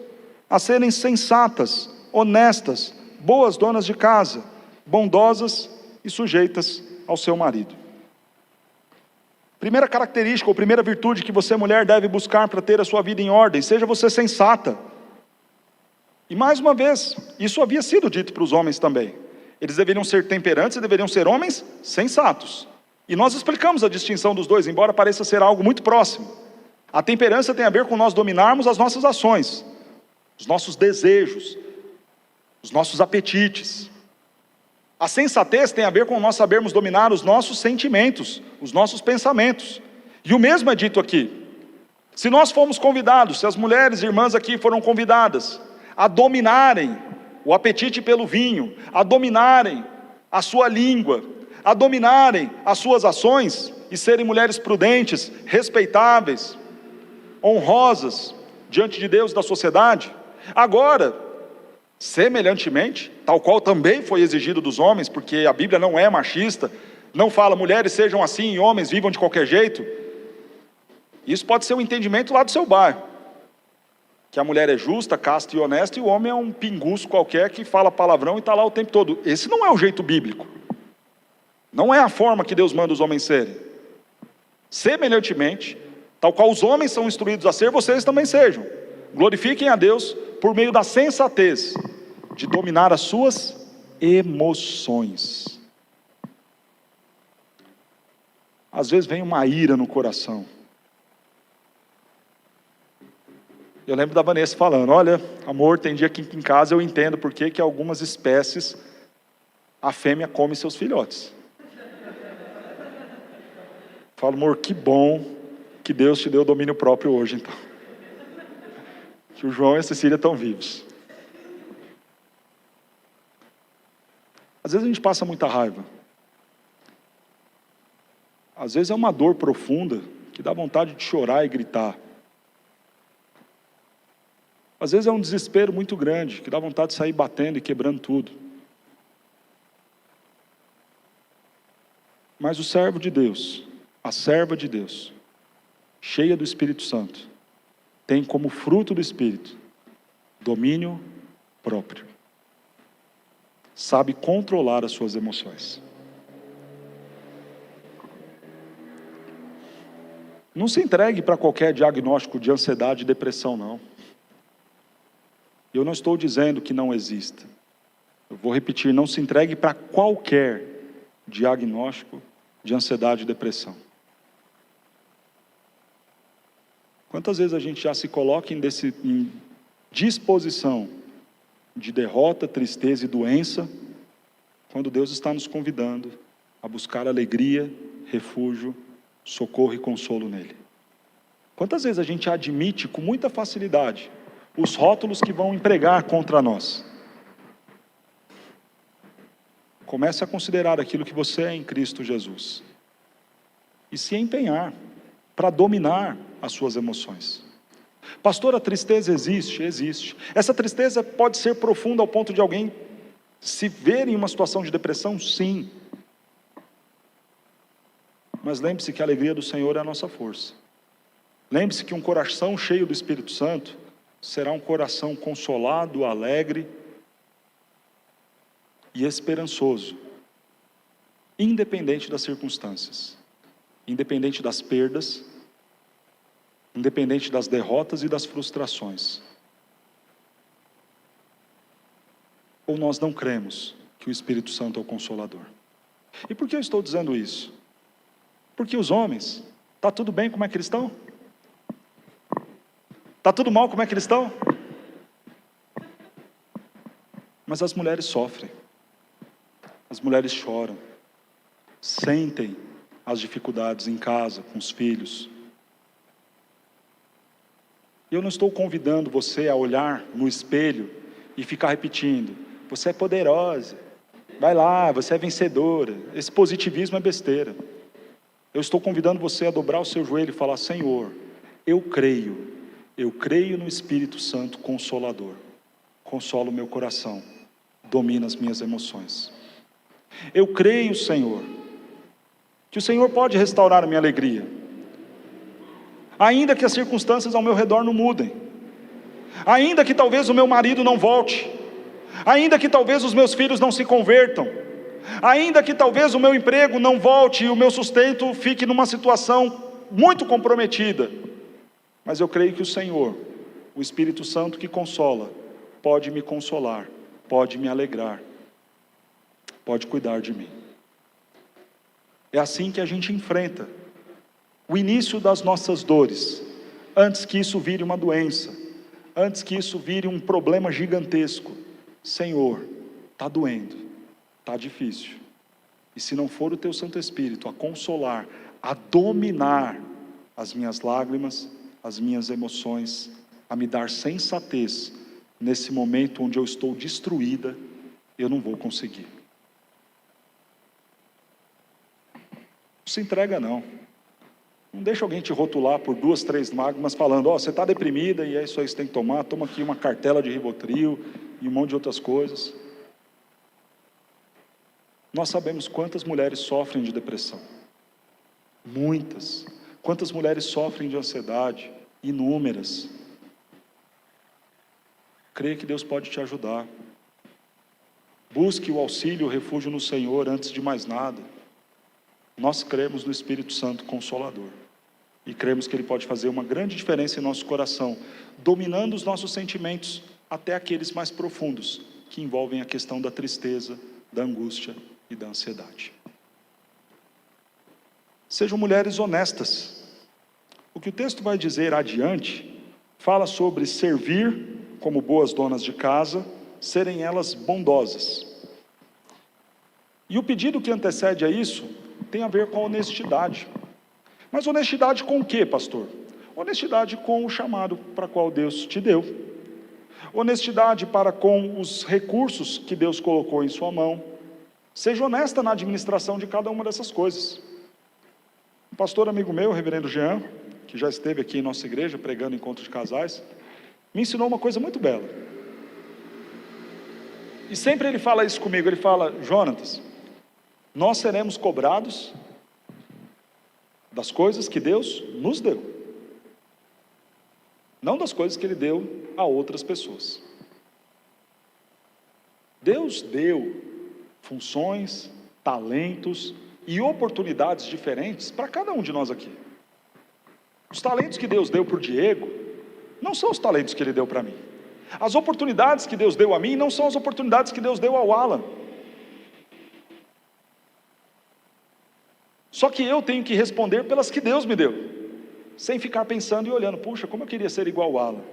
a serem sensatas, honestas, boas donas de casa, bondosas e sujeitas ao seu marido. Primeira característica, ou primeira virtude que você, mulher, deve buscar para ter a sua vida em ordem: seja você sensata. E mais uma vez, isso havia sido dito para os homens também. Eles deveriam ser temperantes e deveriam ser homens sensatos. E nós explicamos a distinção dos dois, embora pareça ser algo muito próximo. A temperança tem a ver com nós dominarmos as nossas ações, os nossos desejos, os nossos apetites. A sensatez tem a ver com nós sabermos dominar os nossos sentimentos, os nossos pensamentos. E o mesmo é dito aqui. Se nós fomos convidados, se as mulheres irmãs aqui foram convidadas a dominarem o apetite pelo vinho, a dominarem a sua língua, a dominarem as suas ações e serem mulheres prudentes, respeitáveis, honrosas diante de Deus e da sociedade, agora, semelhantemente, tal qual também foi exigido dos homens, porque a Bíblia não é machista, não fala mulheres sejam assim e homens vivam de qualquer jeito. Isso pode ser um entendimento lá do seu bairro, que a mulher é justa, casta e honesta, e o homem é um pinguço qualquer que fala palavrão e está lá o tempo todo. Esse não é o jeito bíblico, não é a forma que Deus manda os homens serem. Semelhantemente, tal qual os homens são instruídos a ser, vocês também sejam. Glorifiquem a Deus por meio da sensatez, de dominar as suas emoções. Às vezes vem uma ira no coração. Eu lembro da Vanessa falando: olha, amor, tem dia que em casa eu entendo por que algumas espécies a fêmea come seus filhotes. Falo: amor, que bom Que Deus te deu domínio próprio hoje, então. Que o João e a Cecília estão vivos. Às vezes a gente passa muita raiva. Às vezes é uma dor profunda que dá vontade de chorar e gritar. Às vezes é um desespero muito grande que dá vontade de sair batendo e quebrando tudo. Mas o servo de Deus, a serva de Deus, cheia do Espírito Santo, tem como fruto do Espírito domínio próprio. Sabe controlar as suas emoções. Não se entregue para qualquer diagnóstico de ansiedade e depressão, não. Eu não estou dizendo que não exista. Eu vou repetir, não se entregue para qualquer diagnóstico de ansiedade e depressão. Quantas vezes a gente já se coloca em disposição de derrota, tristeza e doença, quando Deus está nos convidando a buscar alegria, refúgio, socorro e consolo nele? Quantas vezes a gente admite com muita facilidade os rótulos que vão empregar contra nós? Comece a considerar aquilo que você é em Cristo Jesus e se empenhar para dominar as suas emoções. Pastor, a tristeza existe? Existe. Essa tristeza pode ser profunda ao ponto de alguém se ver em uma situação de depressão? Sim. Mas lembre-se que a alegria do Senhor é a nossa força. Lembre-se que um coração cheio do Espírito Santo será um coração consolado, alegre e esperançoso, independente das circunstâncias, independente das perdas, independente das derrotas e das frustrações. Ou nós não cremos que o Espírito Santo é o Consolador? E por que eu estou dizendo isso? Porque os homens, está tudo bem como é que eles estão? Está tudo mal como é que eles estão? Mas as mulheres sofrem, as mulheres choram, sentem as dificuldades em casa, com os filhos. Eu não estou convidando você a olhar no espelho e ficar repetindo: você é poderosa, vai lá, você é vencedora. Esse positivismo é besteira. Eu estou convidando você a dobrar o seu joelho e falar: Senhor, eu creio no Espírito Santo Consolador. Consola o meu coração, domina as minhas emoções. Eu creio, Senhor, que o Senhor pode restaurar a minha alegria, ainda que as circunstâncias ao meu redor não mudem, ainda que talvez o meu marido não volte, ainda que talvez os meus filhos não se convertam, ainda que talvez o meu emprego não volte e o meu sustento fique numa situação muito comprometida, mas eu creio que o Senhor, o Espírito Santo que consola, pode me consolar, pode me alegrar, pode cuidar de mim. É assim que a gente enfrenta o início das nossas dores, antes que isso vire uma doença, antes que isso vire um problema gigantesco. Senhor, está doendo, está difícil, e se não for o Teu Santo Espírito a consolar, a dominar as minhas lágrimas, as minhas emoções, a me dar sensatez, nesse momento onde eu estou destruída, eu não vou conseguir. Não se entrega não. Não deixa alguém te rotular por 2, 3 lágrimas falando: você está deprimida e é isso aí que você tem que tomar, toma aqui uma cartela de Rivotril e um monte de outras coisas. Nós sabemos quantas mulheres sofrem de depressão. Muitas. Quantas mulheres sofrem de ansiedade? Inúmeras. Creia que Deus pode te ajudar. Busque o auxílio, o refúgio no Senhor antes de mais nada. Nós cremos no Espírito Santo Consolador. E cremos que Ele pode fazer uma grande diferença em nosso coração, dominando os nossos sentimentos, até aqueles mais profundos, que envolvem a questão da tristeza, da angústia e da ansiedade. Sejam mulheres honestas. O que o texto vai dizer adiante, fala sobre servir como boas donas de casa, serem elas bondosas. E o pedido que antecede a isso, tem a ver com a honestidade. Mas honestidade com o quê, pastor? Honestidade com o chamado para qual Deus te deu. Honestidade para com os recursos que Deus colocou em sua mão. Seja honesta na administração de cada uma dessas coisas. Um pastor amigo meu, o reverendo Jean, que já esteve aqui em nossa igreja pregando encontros de casais, me ensinou uma coisa muito bela. E sempre ele fala isso comigo, ele fala: Jonatas, nós seremos cobrados das coisas que Deus nos deu, não das coisas que Ele deu a outras pessoas. Deus deu funções, talentos e oportunidades diferentes para cada um de nós aqui. Os talentos que Deus deu para o Diego não são os talentos que Ele deu para mim. As oportunidades que Deus deu a mim não são as oportunidades que Deus deu ao Alan. Só que eu tenho que responder pelas que Deus me deu, sem ficar pensando e olhando: puxa, como eu queria ser igual ao Alan.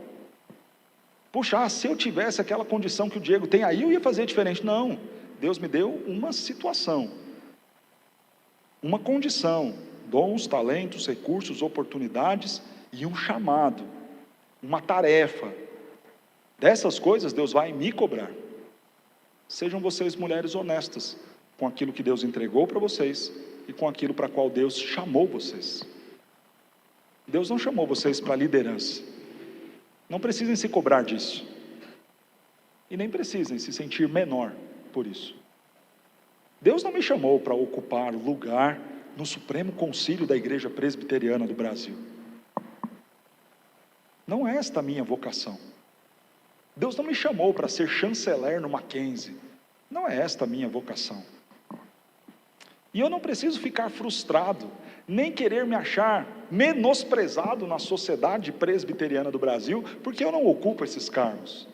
Puxa, se eu tivesse aquela condição que o Diego tem, aí eu ia fazer diferente. Não, Deus me deu uma situação, uma condição, dons, talentos, recursos, oportunidades e um chamado, uma tarefa. Dessas coisas Deus vai me cobrar. Sejam vocês mulheres honestas com aquilo que Deus entregou para vocês e com aquilo para qual Deus chamou vocês. Deus não chamou vocês para liderança. Não precisem se cobrar disso. E nem precisem se sentir menor por isso. Deus não me chamou para ocupar lugar no Supremo Concílio da Igreja Presbiteriana do Brasil. Não é esta a minha vocação. Deus não me chamou para ser chanceler no Mackenzie. Não é esta a minha vocação. E eu não preciso ficar frustrado, nem querer me achar menosprezado na sociedade presbiteriana do Brasil, porque eu não ocupo esses cargos.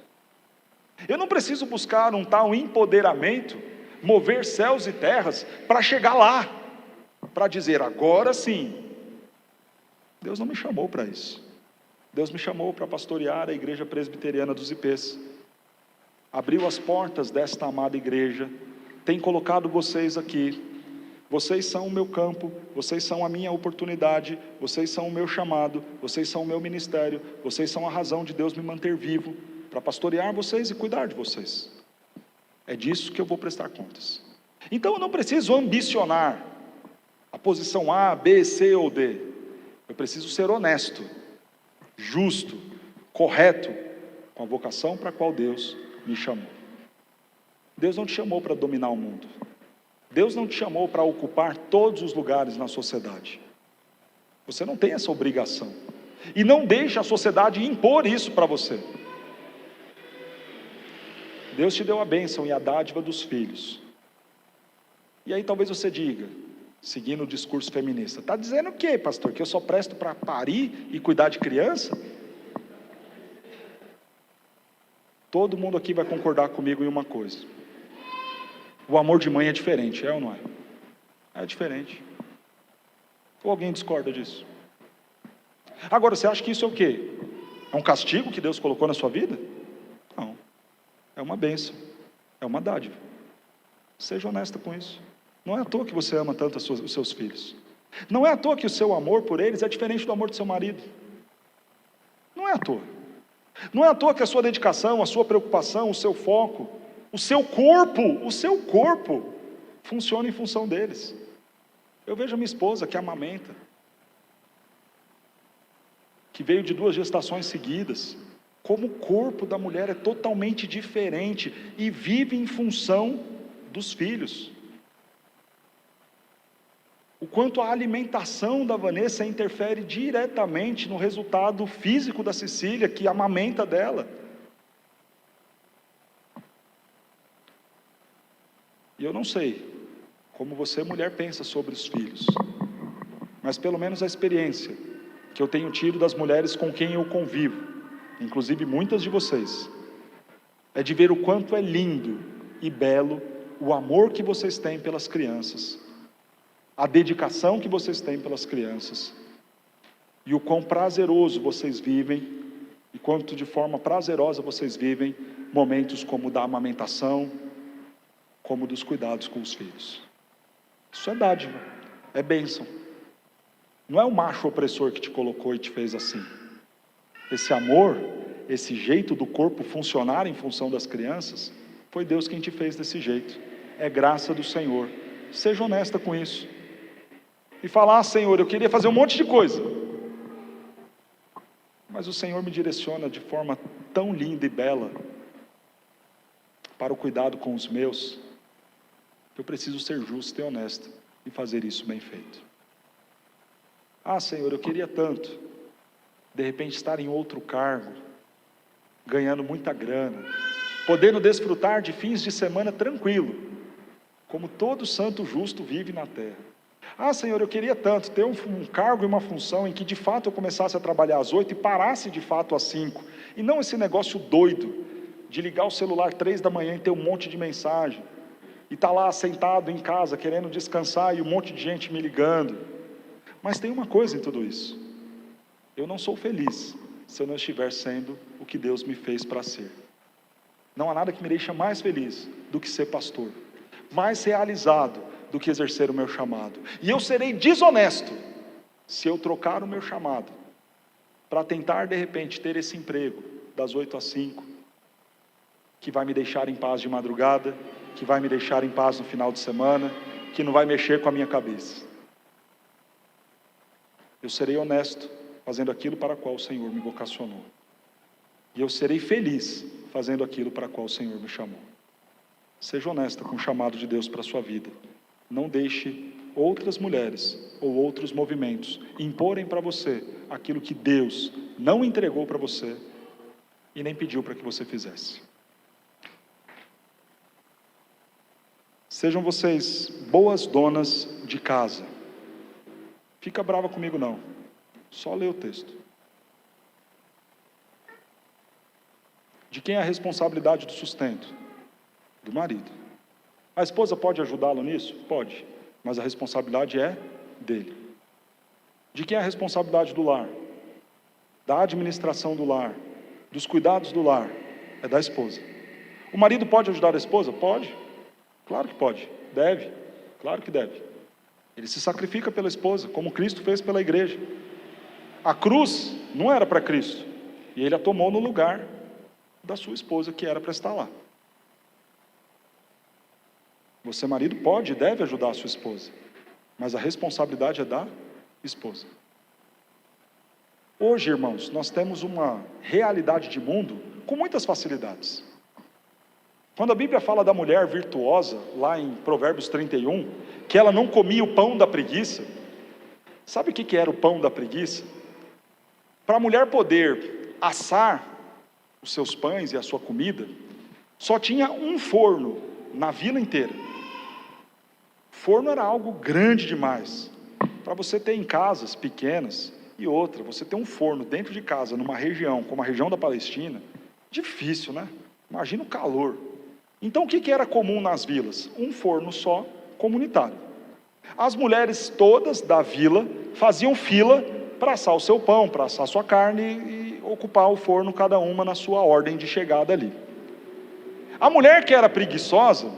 Eu não preciso buscar um tal empoderamento, mover céus e terras, para chegar lá, para dizer: agora sim. Deus não me chamou para isso. Deus me chamou para pastorear a Igreja Presbiteriana dos IPs. Abriu as portas desta amada igreja, tem colocado vocês aqui. Vocês são o meu campo, vocês são a minha oportunidade, vocês são o meu chamado, vocês são o meu ministério, vocês são a razão de Deus me manter vivo, para pastorear vocês e cuidar de vocês. É disso que eu vou prestar contas. Então eu não preciso ambicionar a posição A, B, C ou D. Eu preciso ser honesto, justo, correto, com a vocação para a qual Deus me chamou. Deus não te chamou para dominar o mundo. Deus não te chamou para ocupar todos os lugares na sociedade. Você não tem essa obrigação. E não deixe a sociedade impor isso para você. Deus te deu a bênção e a dádiva dos filhos. E aí talvez você diga, seguindo o discurso feminista: está dizendo o quê, pastor? Que eu só presto para parir e cuidar de criança? Todo mundo aqui vai concordar comigo em uma coisa: o amor de mãe é diferente, é ou não é? É diferente. Ou alguém discorda disso? Agora, você acha que isso é o quê? É um castigo que Deus colocou na sua vida? Não. É uma bênção. É uma dádiva. Seja honesta com isso. Não é à toa que você ama tanto os seus filhos. Não é à toa que o seu amor por eles é diferente do amor do seu marido. Não é à toa. Não é à toa que a sua dedicação, a sua preocupação, o seu foco, o seu corpo funciona em função deles. Eu vejo a minha esposa que amamenta, que veio de 2 gestações seguidas, como o corpo da mulher é totalmente diferente e vive em função dos filhos. O quanto a alimentação da Vanessa interfere diretamente no resultado físico da Cecília, que amamenta dela. E eu não sei como você, mulher, pensa sobre os filhos, mas pelo menos a experiência que eu tenho tido das mulheres com quem eu convivo, inclusive muitas de vocês, é de ver o quanto é lindo e belo o amor que vocês têm pelas crianças, a dedicação que vocês têm pelas crianças, e o quão prazeroso vocês vivem, e quanto de forma prazerosa vocês vivem momentos como o da amamentação, como dos cuidados com os filhos. Isso é dádiva, é bênção. Não é o macho opressor que te colocou e te fez assim. Esse amor, esse jeito do corpo funcionar em função das crianças, foi Deus quem te fez desse jeito. É graça do Senhor. Seja honesta com isso. E falar, Senhor, eu queria fazer um monte de coisa, mas o Senhor me direciona de forma tão linda e bela para o cuidado com os meus, que eu preciso ser justo e honesto e fazer isso bem feito. Senhor, eu queria tanto, de repente estar em outro cargo, ganhando muita grana, podendo desfrutar de fins de semana tranquilo, como todo santo justo vive na terra. Senhor, eu queria tanto ter um cargo e uma função em que de fato eu começasse a trabalhar às 8 e parasse de fato às 5, e não esse negócio doido de ligar o celular 3 da manhã e ter um monte de mensagem, e estar lá sentado em casa querendo descansar e um monte de gente me ligando. Mas tem uma coisa em tudo isso: eu não sou feliz se eu não estiver sendo o que Deus me fez para ser. Não há nada que me deixe mais feliz do que ser pastor, mais realizado do que exercer o meu chamado. E eu serei desonesto se eu trocar o meu chamado para tentar de repente ter esse emprego das 8 às 5, que vai me deixar em paz de madrugada, que vai me deixar em paz no final de semana, que não vai mexer com a minha cabeça. Eu serei honesto fazendo aquilo para o qual o Senhor me vocacionou, e eu serei feliz fazendo aquilo para o qual o Senhor me chamou. Seja honesta com o chamado de Deus para a sua vida. Não deixe outras mulheres ou outros movimentos imporem para você aquilo que Deus não entregou para você e nem pediu para que você fizesse. Sejam vocês boas donas de casa. Fica brava comigo não, só lê o texto. De quem é a responsabilidade do sustento? Do marido. A esposa pode ajudá-lo nisso? Pode, mas a responsabilidade é dele. De quem é a responsabilidade do lar? Da administração do lar, dos cuidados do lar? É da esposa. O marido pode ajudar a esposa? Pode, claro que pode, deve, claro que deve. Ele se sacrifica pela esposa, como Cristo fez pela igreja. A cruz não era para Cristo, e ele a tomou no lugar da sua esposa, que era para estar lá. Você, marido, pode e deve ajudar a sua esposa, mas a responsabilidade é da esposa. Hoje, irmãos, nós temos uma realidade de mundo com muitas facilidades. Quando a Bíblia fala da mulher virtuosa, lá em Provérbios 31, que ela não comia o pão da preguiça, sabe o que era o pão da preguiça? Para a mulher poder assar os seus pães e a sua comida, só tinha um forno na vila inteira. Forno era algo grande demais, para você ter em casas pequenas. E outra, você ter um forno dentro de casa, numa região como a região da Palestina, difícil, né? Imagina o calor. Então o que era comum nas vilas? Um forno só, comunitário. As mulheres todas da vila faziam fila para assar o seu pão, para assar a sua carne e ocupar o forno, cada uma na sua ordem de chegada ali. A mulher que era preguiçosa,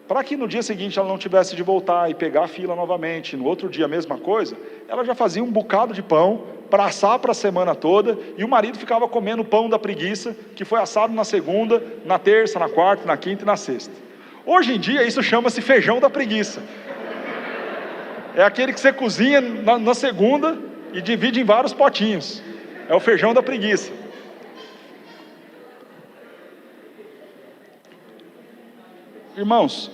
para que no dia seguinte ela não tivesse de voltar e pegar a fila novamente, no outro dia a mesma coisa, ela já fazia um bocado de pão para assar para a semana toda, e o marido ficava comendo o pão da preguiça, que foi assado na segunda, na terça, na quarta, na quinta e na sexta. Hoje em dia isso chama-se feijão da preguiça. É aquele que você cozinha na segunda e divide em vários potinhos. É o feijão da preguiça. Irmãos,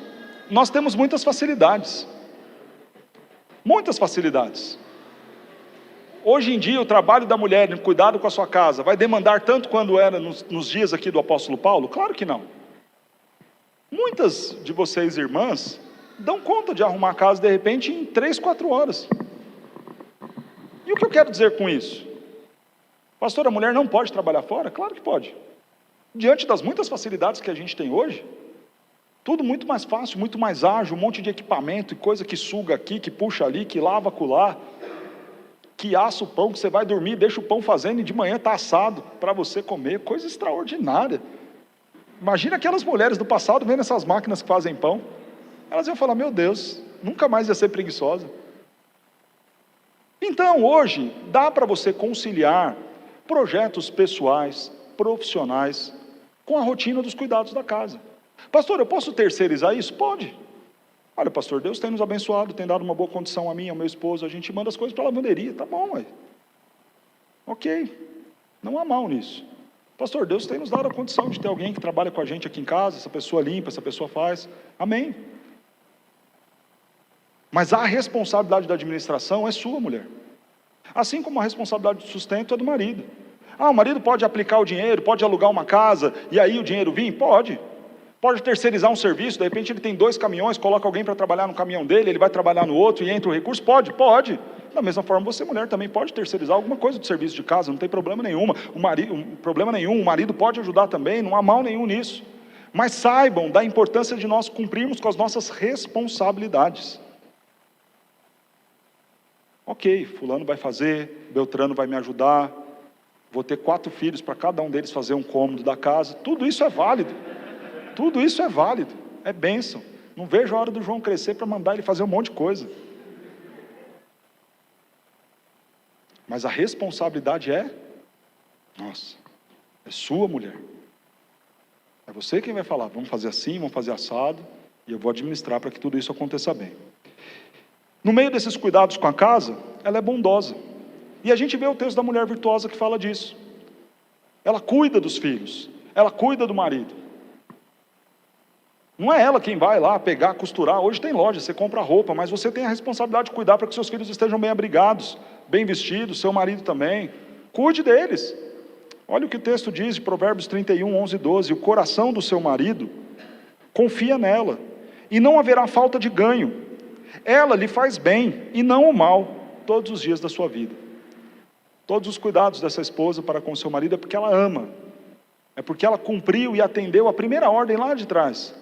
nós temos muitas facilidades. Muitas facilidades. Hoje em dia, o trabalho da mulher no cuidado com a sua casa vai demandar tanto quanto era nos dias aqui do apóstolo Paulo? Claro que não. Muitas de vocês, irmãs, dão conta de arrumar a casa de repente em 3, 4 horas. E o que eu quero dizer com isso? Pastor, a mulher não pode trabalhar fora? Claro que pode. Diante das muitas facilidades que a gente tem hoje, tudo muito mais fácil, muito mais ágil, um monte de equipamento e coisa que suga aqui, que puxa ali, que lava acolá, que assa o pão, que você vai dormir, deixa o pão fazendo e de manhã está assado para você comer, coisa extraordinária. Imagina aquelas mulheres do passado vendo essas máquinas que fazem pão, elas iam falar, meu Deus, nunca mais ia ser preguiçosa. Então, hoje, dá para você conciliar projetos pessoais, profissionais, com a rotina dos cuidados da casa. Pastor, eu posso terceirizar isso? Pode. Olha, pastor, Deus tem nos abençoado, tem dado uma boa condição a mim, ao meu esposo, a gente manda as coisas para a lavanderia, tá bom, ué. Ok, não há mal nisso. Pastor, Deus tem nos dado a condição de ter alguém que trabalha com a gente aqui em casa, essa pessoa limpa, essa pessoa faz, amém. Mas a responsabilidade da administração é sua, mulher. Assim como a responsabilidade do sustento é do marido. O marido pode aplicar o dinheiro, pode alugar uma casa, e aí o dinheiro vir? Pode. Pode terceirizar um serviço, de repente ele tem 2 caminhões, coloca alguém para trabalhar no caminhão dele, ele vai trabalhar no outro e entra o recurso? Pode. Da mesma forma, você, mulher, também pode terceirizar alguma coisa do serviço de casa, não tem problema nenhum. O marido pode ajudar também, não há mal nenhum nisso. Mas saibam da importância de nós cumprirmos com as nossas responsabilidades. Ok, fulano vai fazer, Beltrano vai me ajudar, vou ter 4 filhos para cada um deles fazer um cômodo da casa, tudo isso é válido. Tudo isso é válido, é bênção. Não vejo a hora do João crescer para mandar ele fazer um monte de coisa. Mas a responsabilidade é sua, mulher. É você quem vai falar, vamos fazer assim, vamos fazer assado, e eu vou administrar para que tudo isso aconteça bem. No meio desses cuidados com a casa, ela é bondosa. E a gente vê o texto da mulher virtuosa que fala disso. Ela cuida dos filhos, ela cuida do marido. Não é ela quem vai lá pegar, costurar. Hoje tem loja, você compra roupa, mas você tem a responsabilidade de cuidar para que seus filhos estejam bem abrigados, bem vestidos, seu marido também. Cuide deles. Olha o que o texto diz de Provérbios 31, 11 e 12. O coração do seu marido confia nela, e não haverá falta de ganho. Ela lhe faz bem, e não o mal, todos os dias da sua vida. Todos os cuidados dessa esposa para com seu marido é porque ela ama. É porque ela cumpriu e atendeu a primeira ordem lá de trás.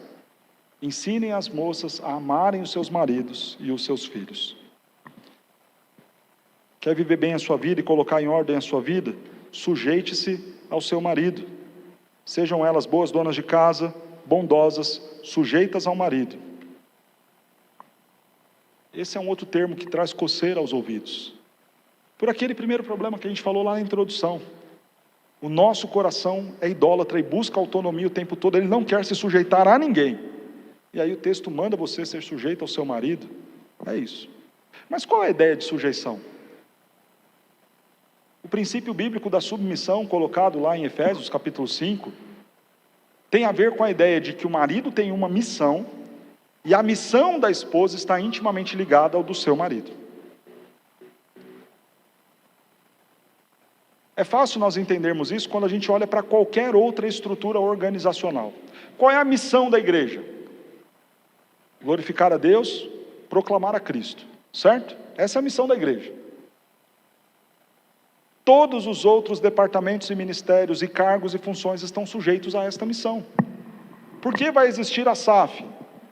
Ensinem as moças a amarem os seus maridos e os seus filhos. Quer viver bem a sua vida e colocar em ordem a sua vida? Sujeite-se ao seu marido. Sejam elas boas donas de casa, bondosas, sujeitas ao marido. Esse é um outro termo que traz coceira aos ouvidos. Por aquele primeiro problema que a gente falou lá na introdução. O nosso coração é idólatra e busca autonomia o tempo todo, ele não quer se sujeitar a ninguém. E aí o texto manda você ser sujeito ao seu marido. É isso. Mas qual é a ideia de sujeição? O princípio bíblico da submissão, colocado lá em Efésios capítulo 5, tem a ver com a ideia de que o marido tem uma missão, e a missão da esposa está intimamente ligada ao do seu marido. É fácil nós entendermos isso quando a gente olha para qualquer outra estrutura organizacional. Qual é a missão da igreja? Glorificar a Deus, proclamar a Cristo, certo? Essa é a missão da igreja. Todos os outros departamentos e ministérios e cargos e funções estão sujeitos a esta missão. Por que vai existir a SAF?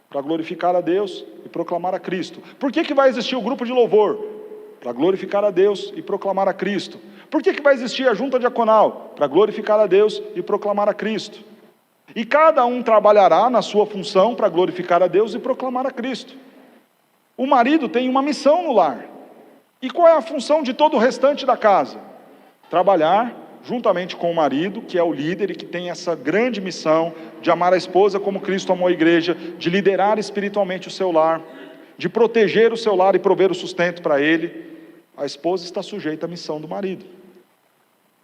Para glorificar a Deus e proclamar a Cristo. Por que vai existir o grupo de louvor? Para glorificar a Deus e proclamar a Cristo. Por que vai existir a junta diaconal? Para glorificar a Deus e proclamar a Cristo. E cada um trabalhará na sua função para glorificar a Deus e proclamar a Cristo. O marido tem uma missão no lar. E qual é a função de todo o restante da casa? Trabalhar juntamente com o marido, que é o líder e que tem essa grande missão de amar a esposa como Cristo amou a igreja, de liderar espiritualmente o seu lar, de proteger o seu lar e prover o sustento para ele. A esposa está sujeita à missão do marido.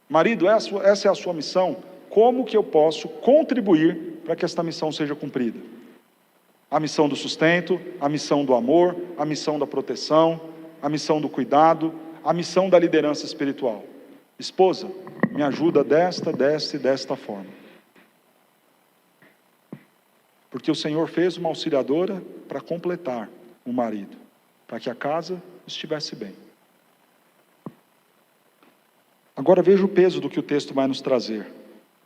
Marido, essa é a sua missão. Como que eu posso contribuir para que esta missão seja cumprida? A missão do sustento, a missão do amor, a missão da proteção, a missão do cuidado, a missão da liderança espiritual. Esposa, me ajuda desta e desta forma. Porque o Senhor fez uma auxiliadora para completar o marido, para que a casa estivesse bem. Agora veja o peso do que o texto vai nos trazer,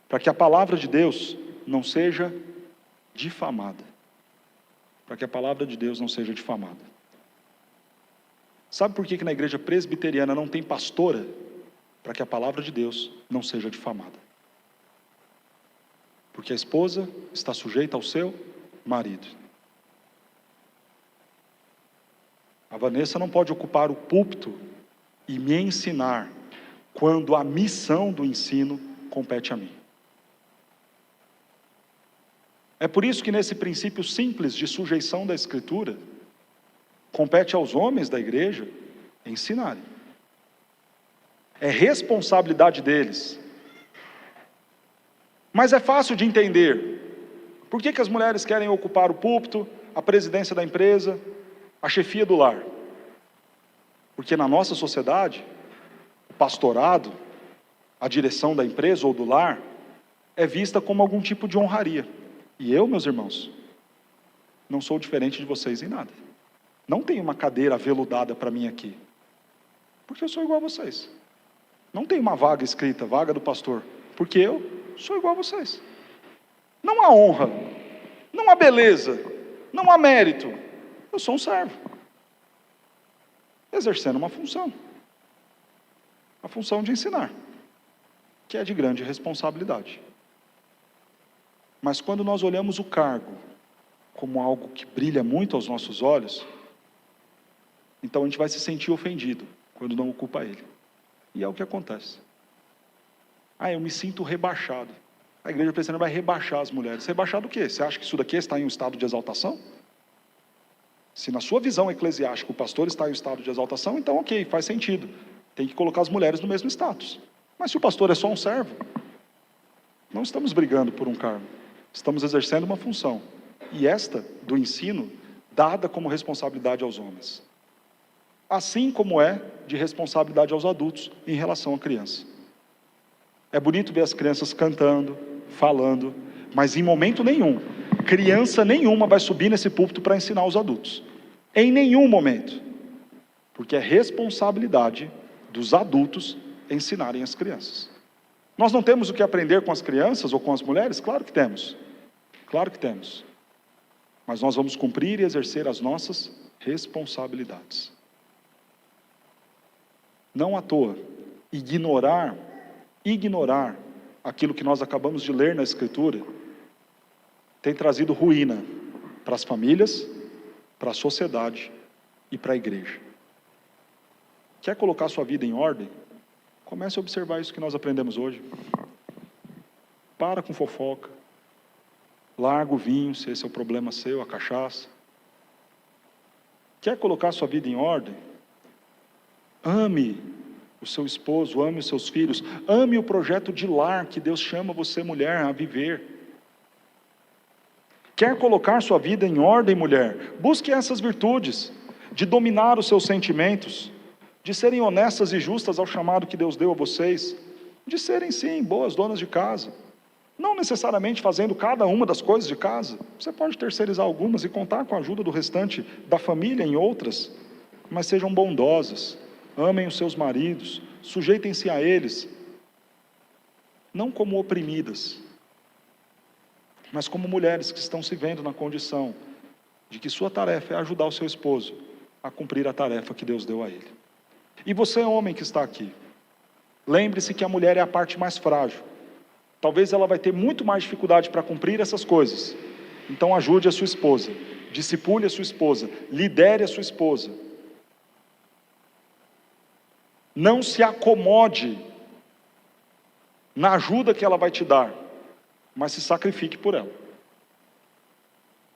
para que a palavra de Deus não seja difamada. Para que a palavra de Deus não seja difamada. Sabe por que na igreja presbiteriana não tem pastora? Para que a palavra de Deus não seja difamada. Porque a esposa está sujeita ao seu marido. A Vanessa não pode ocupar o púlpito e me ensinar, quando a missão do ensino compete a mim. É por isso que nesse princípio simples de sujeição da Escritura, compete aos homens da igreja ensinarem. É responsabilidade deles. Mas é fácil de entender. Por que as mulheres querem ocupar o púlpito, a presidência da empresa, a chefia do lar? Porque na nossa sociedade, o pastorado, a direção da empresa ou do lar, é vista como algum tipo de honraria. E eu, meus irmãos, não sou diferente de vocês em nada. Não tenho uma cadeira aveludada para mim aqui, porque eu sou igual a vocês. Não tem uma vaga escrita, vaga do pastor, porque eu sou igual a vocês. Não há honra, não há beleza, não há mérito. Eu sou um servo, exercendo uma função. A função de ensinar, que é de grande responsabilidade. Mas quando nós olhamos o cargo como algo que brilha muito aos nossos olhos, então a gente vai se sentir ofendido quando não ocupa ele. E é o que acontece. Eu me sinto rebaixado. A igreja presbiteriana vai rebaixar as mulheres. Rebaixar do quê? Você acha que isso daqui está em um estado de exaltação? Se na sua visão eclesiástica o pastor está em um estado de exaltação, então ok, faz sentido. Tem que colocar as mulheres no mesmo status. Mas se o pastor é só um servo, não estamos brigando por um cargo. Estamos exercendo uma função. E esta, do ensino, dada como responsabilidade aos homens. Assim como é de responsabilidade aos adultos em relação à criança. É bonito ver as crianças cantando, falando, mas em momento nenhum, criança nenhuma vai subir nesse púlpito para ensinar os adultos. Em nenhum momento. Porque é responsabilidade dos adultos ensinarem as crianças. Nós não temos o que aprender com as crianças ou com as mulheres? Claro que temos. Claro que temos. Mas nós vamos cumprir e exercer as nossas responsabilidades. Não à toa, ignorar aquilo que nós acabamos de ler na Escritura, tem trazido ruína para as famílias, para a sociedade e para a igreja. Quer colocar sua vida em ordem? Comece a observar isso que nós aprendemos hoje. Para com fofoca. Larga o vinho, se esse é o problema seu, a cachaça. Quer colocar sua vida em ordem? Ame o seu esposo, ame os seus filhos, ame o projeto de lar que Deus chama você, mulher, a viver. Quer colocar sua vida em ordem, mulher? Busque essas virtudes, de dominar os seus sentimentos, de serem honestas e justas ao chamado que Deus deu a vocês, de serem, sim, boas donas de casa, não necessariamente fazendo cada uma das coisas de casa, você pode terceirizar algumas e contar com a ajuda do restante da família em outras, mas sejam bondosas, amem os seus maridos, sujeitem-se a eles, não como oprimidas, mas como mulheres que estão se vendo na condição de que sua tarefa é ajudar o seu esposo a cumprir a tarefa que Deus deu a ele. E você, homem que está aqui, lembre-se que a mulher é a parte mais frágil. Talvez ela vai ter muito mais dificuldade para cumprir essas coisas. Então ajude a sua esposa, discipule a sua esposa, lidere a sua esposa. Não se acomode na ajuda que ela vai te dar, mas se sacrifique por ela.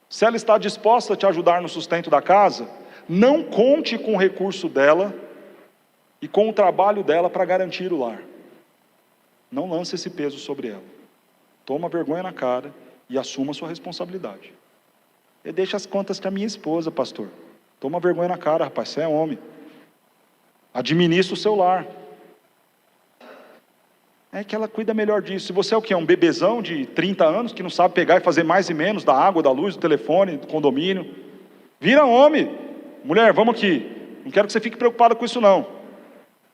Se ela está disposta a te ajudar no sustento da casa, não conte com o recurso dela e com o trabalho dela para garantir o lar. Não lance esse peso sobre ela. Toma vergonha na cara e assuma a sua responsabilidade. E deixa as contas para minha esposa, pastor. Toma vergonha na cara, rapaz, você é homem. Administra o seu lar. É que ela cuida melhor disso. Se você é o quê? Um bebezão de 30 anos que não sabe pegar e fazer mais e menos da água, da luz, do telefone, do condomínio. Vira homem. Mulher, vamos aqui. Não quero que você fique preocupada com isso não.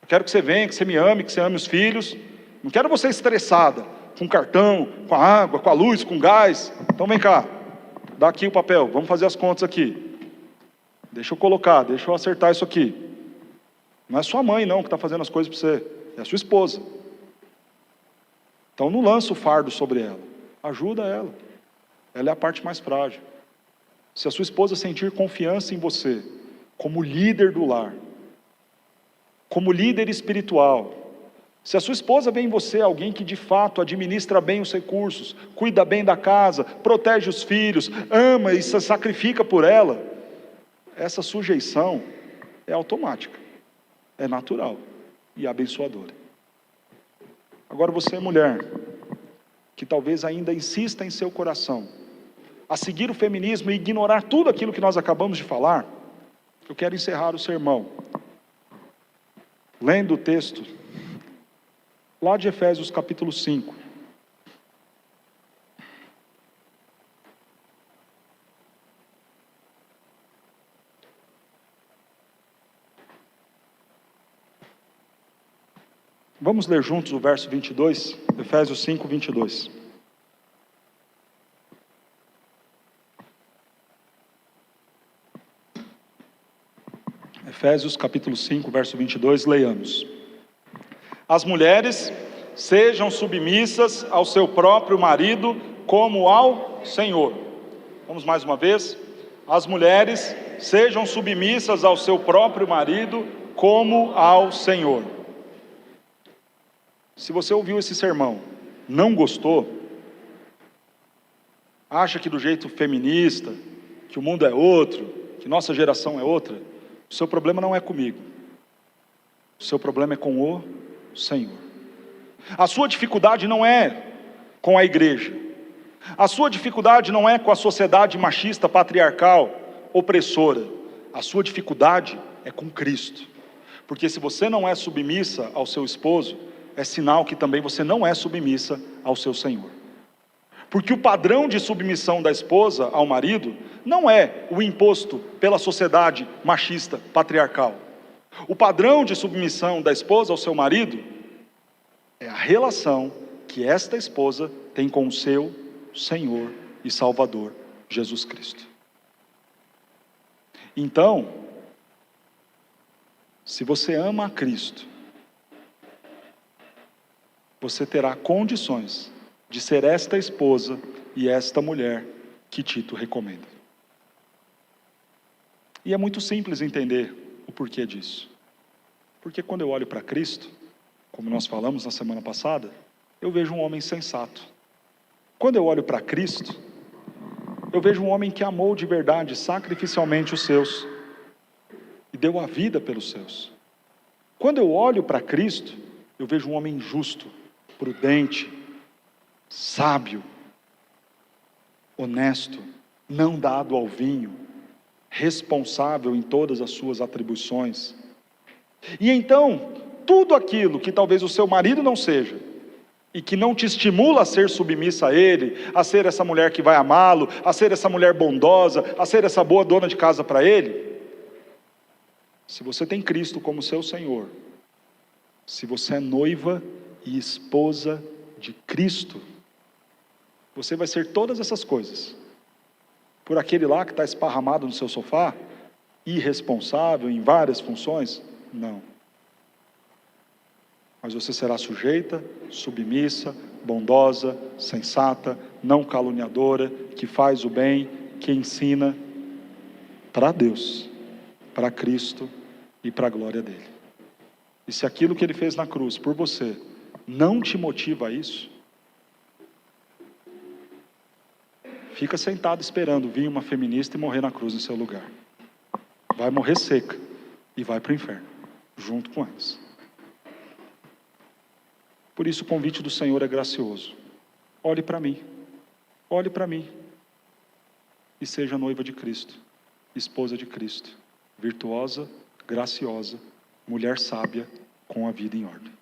Quero que você venha, que você me ame, que você ame os filhos. Não quero você estressada, com cartão, com a água, com a luz, com gás. Então vem cá, dá aqui o papel, vamos fazer as contas aqui. Deixa eu colocar, deixa eu acertar isso aqui. Não é sua mãe não que está fazendo as coisas para você, é a sua esposa. Então não lança o fardo sobre ela, ajuda ela. Ela é a parte mais frágil. Se a sua esposa sentir confiança em você, como líder do lar, como líder espiritual, se a sua esposa vê em você alguém que de fato administra bem os recursos, cuida bem da casa, protege os filhos, ama e se sacrifica por ela, essa sujeição é automática, é natural e abençoadora. Agora você, mulher, que talvez ainda insista em seu coração a seguir o feminismo e ignorar tudo aquilo que nós acabamos de falar, eu quero encerrar o sermão lendo o texto lá de Efésios capítulo 5. Vamos ler juntos o verso 22, Efésios 5, 22. Efésios capítulo 5, verso 22, leiamos. As mulheres sejam submissas ao seu próprio marido como ao Senhor. Vamos mais uma vez. As mulheres sejam submissas ao seu próprio marido como ao Senhor. Se você ouviu esse sermão, não gostou, acha que do jeito feminista, que o mundo é outro, que nossa geração é outra, o seu problema não é comigo. O seu problema é com o Senhor. A sua dificuldade não é com a igreja. A sua dificuldade não é com a sociedade machista, patriarcal, opressora. A sua dificuldade é com Cristo. Porque se você não é submissa ao seu esposo, é sinal que também você não é submissa ao seu Senhor. Porque o padrão de submissão da esposa ao marido não é o imposto pela sociedade machista, patriarcal. O padrão de submissão da esposa ao seu marido é a relação que esta esposa tem com o seu Senhor e Salvador, Jesus Cristo. Então, se você ama a Cristo, você terá condições de ser esta esposa e esta mulher que Tito recomenda. E é muito simples entender o porquê disso. Porque quando eu olho para Cristo, como nós falamos na semana passada, eu vejo um homem sensato. Quando eu olho para Cristo, eu vejo um homem que amou de verdade, sacrificialmente os seus, e deu a vida pelos seus. Quando eu olho para Cristo, eu vejo um homem justo, prudente, sábio, honesto, não dado ao vinho, responsável em todas as suas atribuições. E então, tudo aquilo que talvez o seu marido não seja, e que não te estimula a ser submissa a ele, a ser essa mulher que vai amá-lo, a ser essa mulher bondosa, a ser essa boa dona de casa para ele, se você tem Cristo como seu Senhor, se você é noiva e esposa de Cristo, você vai ser todas essas coisas, por aquele lá que está esparramado no seu sofá, irresponsável em várias funções? Não. Mas você será sujeita, submissa, bondosa, sensata, não caluniadora, que faz o bem, que ensina para Deus, para Cristo e para a glória dele. E se aquilo que ele fez na cruz por você não te motiva a isso, fica sentado esperando vir uma feminista e morrer na cruz em seu lugar. Vai morrer seca e vai para o inferno, junto com elas. Por isso o convite do Senhor é gracioso. Olhe para mim e seja noiva de Cristo, esposa de Cristo, virtuosa, graciosa, mulher sábia, com a vida em ordem.